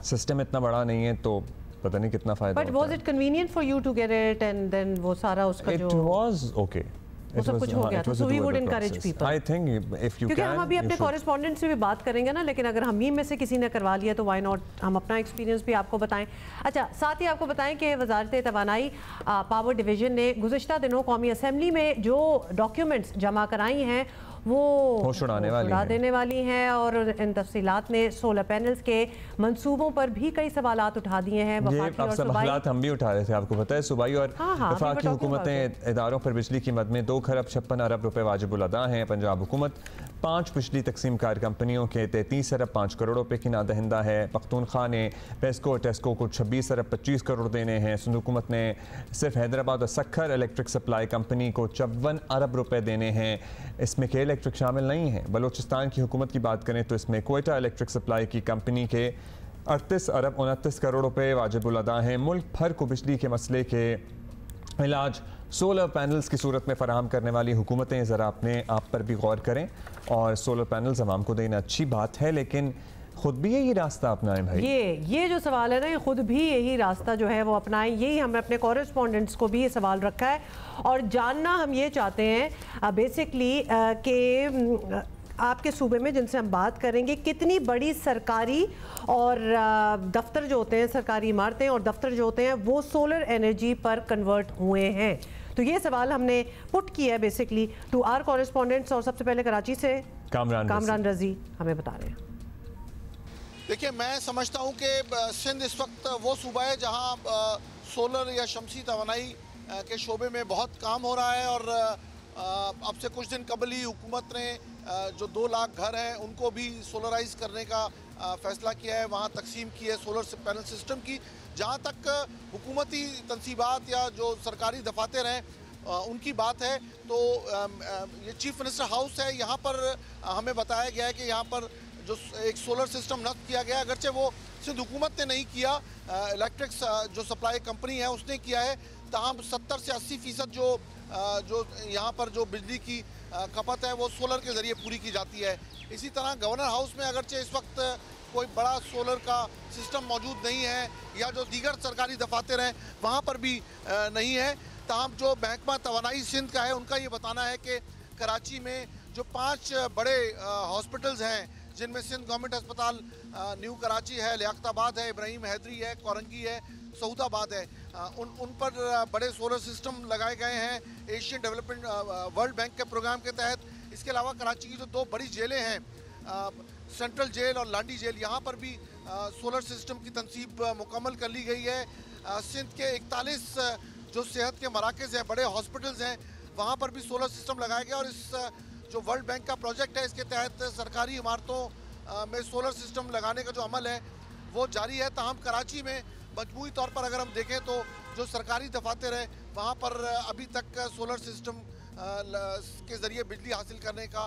सिस्टम इतना बड़ा नहीं है तो पता नहीं कितना फ़ायदा। But was it convenient for you to get it and then वो सारा उसका जो इट वाज ओके, वो सब कुछ हो गया था। So we would encourage people, I think if you क्योंकि कैन। हम अभी अपने कॉरेस्पॉन्डेंट से भी बात करेंगे ना, लेकिन अगर हम ही में से किसी ने करवा लिया तो व्हाई नॉट हम अपना एक्सपीरियंस भी आपको बताएं। अच्छा, साथ ही आपको बताएं कि वजारत तवानाई पावर डिवीजन ने गुज़िश्ता दिनों कौमी असम्बली में जो डॉक्यूमेंट्स जमा कराई हैं वो होश उड़ा देने वाली हैं। और इन तफसीलात में सोलर पैनल्स के मंसूबों पर भी कई सवालात उठा दिए हैं। हालात हम भी उठा रहे थे, आपको पता है सूबाई और वफाकी हुकूमतें इदारों पर बिजली की मद में 2 खरब 56 अरब रुपए वाजिबुल अदा हैं। पंजाब हुकूमत 5 बिजली तकसीम कार कंपनियों के 33 अरब 5 करोड़ रुपए की नादहिंदा है। पख्तूनख्वा ने पेस्को और टेस्को को 26 अरब 25 करोड़ देने हैं। सिंध हुकूमत ने सिर्फ हैदराबाद और सक्खर इलेक्ट्रिक सप्लाई कंपनी को 54 अरब रुपए देने हैं। इसमें के इलेक्ट्रिक शामिल नहीं है। बलूचिस्तान की हुकूमत की बात करें तो इसमें क्वेटा इलेक्ट्रिक सप्लाई की कंपनी के 38 अरब 29 करोड़ रुपए वाजिबुल अदा हैं। मुल्क भर को बिजली के मसले के इलाज सोलर पैनल्स की सूरत में फराहम करने वाली हुकूमतें ज़रा अपने आप पर भी गौर करें और सोलर पैनल्स आवाम को देना अच्छी बात है, लेकिन खुद भी यही रास्ता अपनाएं भाई। ये जो सवाल है ना, ये खुद भी यही रास्ता जो है वो अपनाएं। यही हमने अपने कॉरेस्पॉन्डेंट्स को भी ये सवाल रखा है और जानना हम ये चाहते हैं बेसिकली कि आपके सूबे में जिनसे हम बात करेंगे कितनी बड़ी सरकारी और दफ्तर जो होते हैं, सरकारी इमारतें और दफ्तर जो होते हैं वो सोलर एनर्जी पर कन्वर्ट हुए हैं। तो ये सवाल हमने पुट किया है बेसिकली टू आवर कॉरेस्पॉन्डेंट्स। और सबसे पहले कराची से कामरान रजी हमें बता रहे हैं। देखिए, मैं समझता हूँ कि सिंध इस वक्त वो सूबा है जहाँ सोलर या शमसी तवानाई के शोबे में बहुत काम हो रहा है। और अब से कुछ दिन कबल ही हुकूमत ने जो 2 लाख घर हैं उनको भी सोलराइज करने का फैसला किया है, वहाँ तकसीम की है सोलर पैनल सिस्टम की। जहाँ तक हुकूमती तनसीबात या जो सरकारी दफातर हैं उनकी बात है तो ये चीफ मिनिस्टर हाउस है, यहाँ पर हमें बताया गया है कि यहाँ पर जो एक सोलर सिस्टम नस्ब किया गया, अगरचे वो सिंध हुकूमत ने नहीं किया, इलेक्ट्रिक जो सप्लाई कंपनी है उसने किया है, ताहम 70 से 80% जो यहाँ पर जो बिजली की खपत है वो सोलर के ज़रिए पूरी की जाती है। इसी तरह गवर्नर हाउस में अगरचे इस वक्त कोई बड़ा सोलर का सिस्टम मौजूद नहीं है या जो दीगर सरकारी दफातर हैं वहाँ पर भी नहीं है, ताहम जो महकमा तवानाई सिंध का है उनका ये बताना है कि कराची में जो 5 बड़े हॉस्पिटल्स हैं जिनमें सिंध गवर्नमेंट अस्पताल न्यू कराची है, लियाकताबाद है, इब्राहिम हैदरी है, कोरंगी है, सऊदाबाद है, उन पर बड़े सोलर सिस्टम लगाए गए हैं एशियन डेवलपमेंट वर्ल्ड बैंक के प्रोग्राम के तहत। इसके अलावा कराची की जो 2 बड़ी जेलें हैं, सेंट्रल जेल और लांडी जेल, यहाँ पर भी सोलर सिस्टम की तनसीब मुकम्मल कर ली गई है। सिंध के 41 जो सेहत के मराकज़ हैं, बड़े हॉस्पिटल्स हैं, वहाँ पर भी सोलर सिस्टम लगाए गए। और इस जो वर्ल्ड बैंक का प्रोजेक्ट है इसके तहत सरकारी इमारतों में सोलर सिस्टम लगाने का जो अमल है वो जारी है। ताहम कराची में मजमूई तौर पर अगर हम देखें तो जो सरकारी दफातर है वहाँ पर अभी तक सोलर सिस्टम के ज़रिए बिजली हासिल करने का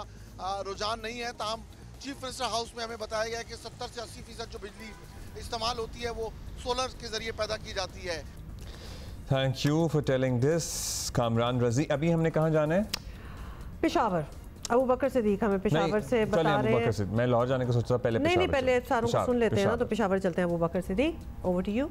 रुझान नहीं है। ताहम चीफ मिनिस्टर हाउस में हमें बताया गया कि 70 से 80% जो बिजली इस्तेमाल होती है वो सोलर के ज़रिए पैदा की जाती है। Thank you for telling this Kamran रजी। अभी हमने कहाँ जाना है? पेशावर। अबू बकर सिद्दीक हमें पेशावर से बता रहे हैं। मैं लाहौर जाने को सोचता था पहले। नहीं, पहले सारों को सुन लेते हैं ना, तो पेशावर चलते हैं। अबू बकर सिद्दीक, ओवर टू यू।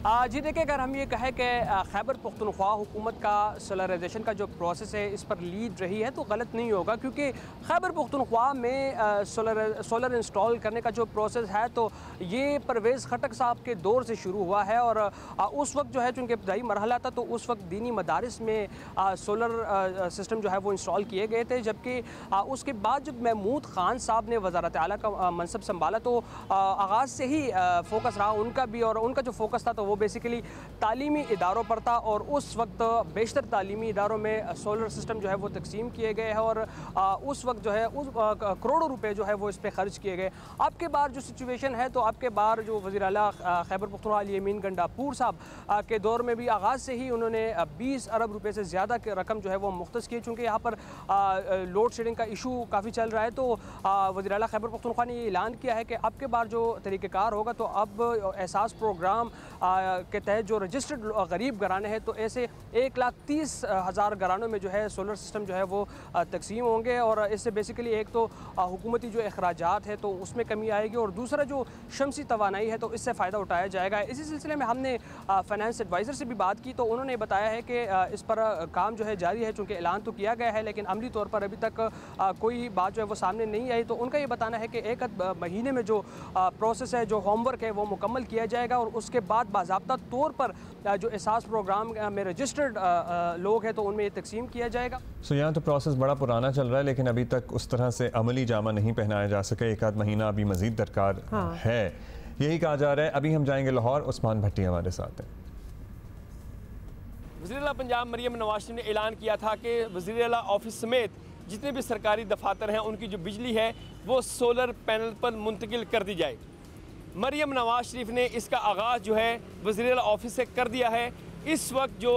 जी देखिए, अगर हम ये कहें कि खैबर पख्तूनख्वा हुकूमत का सोलराइजेशन का जो प्रोसेस है इस पर लीड रही है तो गलत नहीं होगा, क्योंकि खैबर पख्तूनख्वा में सोलर इंस्टॉल करने का जो प्रोसेस है तो ये परवेज़ खटक साहब के दौर से शुरू हुआ है। और उस वक्त जो है चूँकि इब्तदाई मरहला था तो उस वक्त दीनी मदारिस में सोलर सिस्टम जो है वो इंस्टॉल किए गए थे। जबकि उसके बाद जब महमूद ख़ान साहब ने वज़ारत आला का मनसब संभाला तो आगाज़ से ही फोकस रहा उनका भी, और उनका जो फोकस था तो वो बेसिकली तालीमी इदारों पर था। और उस वक्त बेशतर तालीमी इदारों में सोलर सिस्टम जो है वो तकसीम किए गए हैं और उस वक्त जो है उस करोड़ों रुपए जो है वो इस पर खर्च किए गए। अब के बार जो सिचुएशन है तो अब के बार जो वज़ीर आला खैबर पख्तूनख्वा अली अमीन गंडापुर साहब के दौर में भी आगाज़ से ही उन्होंने 20 अरब रुपए से ज़्यादा की रकम जो है वो मुख्तस की, चूँकि यहाँ पर लोड शेडिंग का इशू काफ़ी चल रहा है। तो वज़ीर आला खैबर पख्तूनख्वा ने ये ऐलान किया है कि अब के बार जो तरीक़ेकार होगा तो अब एहसास प्रोग्राम के तहत जो रजिस्टर्ड गरीब घराने हैं तो ऐसे 1,30,000 घरानों में जो है सोलर सिस्टम जो है वो तकसीम होंगे। और इससे बेसिकली एक तो हुकूमती जो अखराजात है तो उसमें कमी आएगी और दूसरा जो शमसी तवानाई है तो इससे फ़ायदा उठाया जाएगा। इसी सिलसिले में हमने फाइनेंस एडवाइज़र से भी बात की तो उन्होंने बताया है कि इस पर काम जो है जारी है, चूँकि ऐलान तो किया गया है लेकिन अमली तौर पर अभी तक कोई बात जो है वो सामने नहीं आई। तो उनका ये बताना है कि 1 महीने में जो प्रोसेस है, जो होमवर्क है वो मुकम्मल किया जाएगा और उसके बाद बाज़ार बाकायदा तौर पर जो एहसास प्रोग्राम में रजिस्टर्ड लोग हैं तो उनमें ये तकसीम किया जाएगा। सो यहाँ तो प्रोसेस बड़ा पुराना चल रहा है, लेकिन अभी तक उस तरह से अमली जामा नहीं पहनाया जा सका। एक आध महीना अभी मजीद दरकार है, यही कहा जा रहा है। अभी हम जाएंगे लाहौर, उस्मान भट्टी हमारे साथ हैं। वज़ीर-ए-आला पंजाब मरियम नवाज शरीफ ने ऐलान किया था कि वज़ीर-ए-आला ऑफिस समेत जितने भी सरकारी दफातर हैं उनकी जो बिजली है वो सोलर पैनल पर मुंतकिल कर दी जाए। मरियम नवाज शरीफ ने इसका आगाज़ जो है वज़ीर-ए-आला ऑफिस से कर दिया है। इस वक्त जो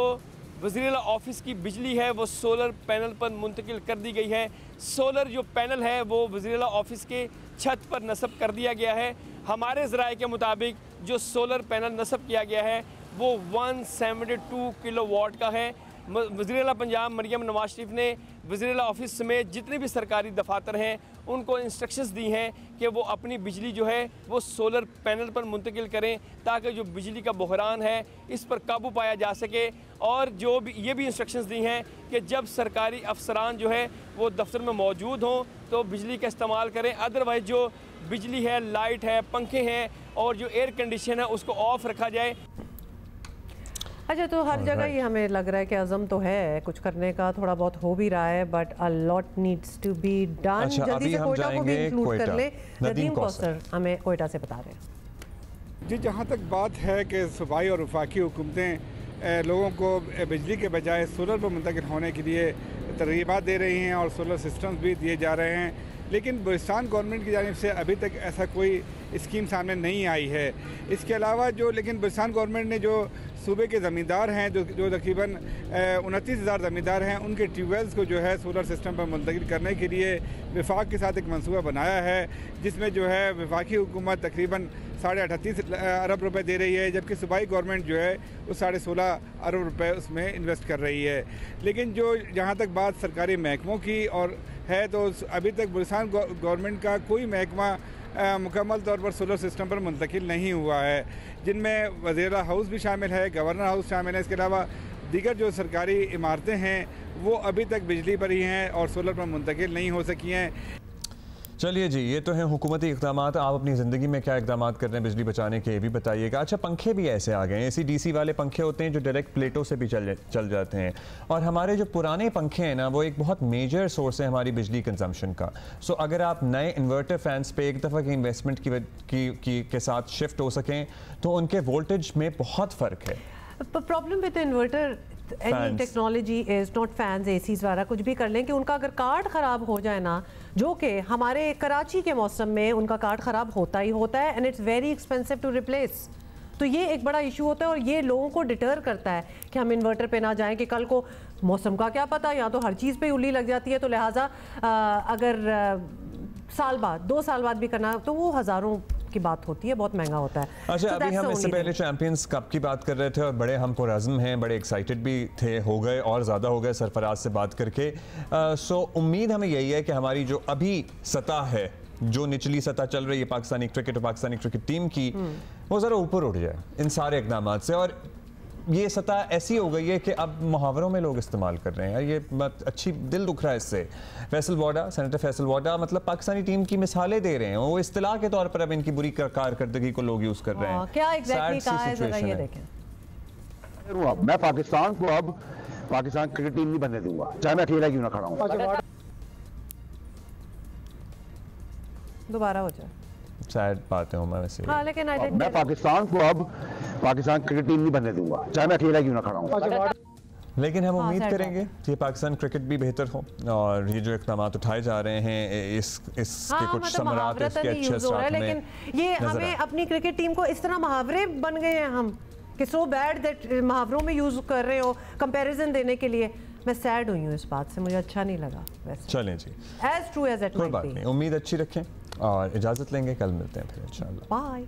वज़ीर-ए-आला ऑफिस की बिजली है वो सोलर पैनल पर मुंतकिल कर दी गई है। सोलर जो पैनल है वो वज़ीर-ए-आला ऑफिस के छत पर नस्ब कर दिया गया है। हमारे ज़राए के मुताबिक जो सोलर पैनल नस्ब किया गया है वो 172 किलोवाट का है। वज़ीर-ए-आला पंजाब मरियम नवाज शरीफ ने वज़ीर-ए-आला ऑफिस समेत जितने भी सरकारी दफातर हैं उनको इंस्ट्रक्शंस दी हैं कि वो अपनी बिजली जो है वो सोलर पैनल पर मुंतकिल करें ताकि जो बिजली का बहरान है इस पर काबू पाया जा सके। और जो भी ये भी इंस्ट्रक्शंस दी हैं कि जब सरकारी अफसरान जो है वो दफ्तर में मौजूद हों तो बिजली का इस्तेमाल करें, अदरवाइज़ जो बिजली है, लाइट है, पंखे हैं और जो एयर कंडीशन है उसको ऑफ रखा जाए। अच्छा, तो हर जगह ये हमें लग रहा है कि अज़म तो है कुछ करने का, थोड़ा बहुत हो भी रहा है, but a lot needs to be done. जल्दी से कोयटा को भी इंक्लूड कर ले। नदीम कौसर हमें कोयटा से बता रहे हैं। जी, जहाँ तक बात है कि सूबाई और वफाकी हुकूमतें लोगों को बिजली के बजाय सोलर पर मुंतकिल होने के लिए तरगीबात दे रही हैं और सोलर सिस्टम्स भी दिए जा रहे हैं, लेकिन बलूचिस्तान गवर्नमेंट की जानिब से अभी तक ऐसा कोई स्कीम सामने नहीं आई है। इसके अलावा लेकिन बलूचिस्तान गवर्नमेंट ने जो सूबे के ज़मींदार हैं जो तकरीबन 29,000 ज़मींदार हैं उनके ट्यूबवेल्स को जो है सोलर सिस्टम पर मुंतकिल करने के लिए वफाक के साथ एक मनसूबा बनाया है, जिसमें जो है वफाकी हुकूमत तकरीबन 38.5 अरब रुपए दे रही है, जबकि सूबाई गवर्नमेंट जो है वो 16.5 अरब रुपए उसमें इन्वेस्ट कर रही है। लेकिन जहाँ तक बात सरकारी महकमों की और है तो अभी तक बलूचिस्तान गवर्नमेंट का कोई महकमा मुकम्मल तौर पर सोलर सिस्टम पर मुंतकिल नहीं हुआ है, जिनमें वज़ीर हाउस भी शामिल है, गवर्नर हाउस शामिल है। इसके अलावा दीगर जो सरकारी इमारतें हैं वो अभी तक बिजली पर ही हैं और सोलर पर मुंतकिल नहीं हो सकी हैं। चलिए जी, ये तो हैं हुकूमती इक़दाम। आप अपनी ज़िंदगी में क्या इक़दाम कर रहे हैं बिजली बचाने के, ये भी बताइएगा। अच्छा, पंखे भी ऐसे आ गए हैं, AC/DC वाले पंखे होते हैं जो डायरेक्ट प्लेटों से भी चल जाते हैं, और हमारे जो पुराने पंखे हैं ना वो एक बहुत मेजर सोर्स है हमारी बिजली कंजम्पशन का। सो अगर आप नए इन्वर्टर फैंस पे एक दफ़ा की इन्वेस्टमेंट के साथ शिफ्ट हो सकें तो उनके वोल्टेज में बहुत फ़र्क है। Problem with inverter any technology is not fans, ACs वगैरह कुछ भी कर लें कि उनका अगर कार्ड ख़राब हो जाए ना, जो कि हमारे कराची के मौसम में उनका कार्ड ख़राब होता ही होता है and it's very expensive to replace. तो ये एक बड़ा इशू होता है और ये लोगों को डिटर करता है कि हम इन्वर्टर पे ना जाएं कि कल को मौसम का क्या पता, यहाँ तो हर चीज़ पे उंगली लग जाती है। तो लिहाजा अगर साल बाद 2 साल बाद भी करना तो वो हज़ारों की बात होती है, बहुत महंगा होता है। अच्छा, अभी हम इससे पहले चैंपियंस कप की बात कर रहे थे और बड़े हम पुरअज़्म हैं, बड़े एक्साइटेड भी थे, हो गए और ज़्यादा हो गए सरफराज से बात करके। सो उम्मीद हमें यही है कि हमारी जो अभी सतह है, जो निचली सतह चल रही है पाकिस्तानी क्रिकेट और पाकिस्तानी क्रिकेट टीम की, वो ज़रा ऊपर उठ जाए इन सारे इक़दाम से। और ये सतह ऐसी हो गई है कि अब मुहावरों में लोग इस्तेमाल कर रहे हैं, ये बात अच्छी दिल दुख रहा है इससे। फैसल वाडा, सेनेटर फैसल वाडा मतलब पाकिस्तानी टीम की मिसालें दे रहे हैं, वो इस्तिलाह के तौर पर अब इनकी बुरी कारकर्दगी को लोग यूज़ कर रहे हैं। क्या एग्जैक्टली कहा है, ज़रा ये देखें। मैं पाकिस्तान को अब पाकिस्तान क्रिकेट टीम नहीं बनने दूंगा, चाहे मैं अकेला क्यों ना खड़ा हूँ। दोबारा हो जाए, सैड बात है वैसे। हाँ, लेकिन मैं पाकिस्तान को अब पाकिस्तान क्रिकेट टीम नहीं बनने दूंगा, चाहे मैं अकेला क्यों ना खड़ा हूँ। लेकिन हम उम्मीद करेंगे कि पाकिस्तान क्रिकेट भी बेहतर हो और ये जो इक़दाम उठाए जा रहे हैं इसके कुछ समरात, इसके अच्छे असरात, लेकिन ये हमें अपनी क्रिकेट टीम को इस तरह मुहावरे बन गए हैं हम कि सो बैड दैट मुहावरों में यूज़ कर रहे हो कंपैरिजन देने के लिए। मैं सैड हुई हूँ इस बात से, मुझे अच्छा नहीं लगा। वैसे चलें जी, एज ट्रू एज इट कोई बात नहीं, उम्मीद अच्छी रखें और इजाज़त लेंगे, कल मिलते हैं फिर इंशाल्लाह। बाय।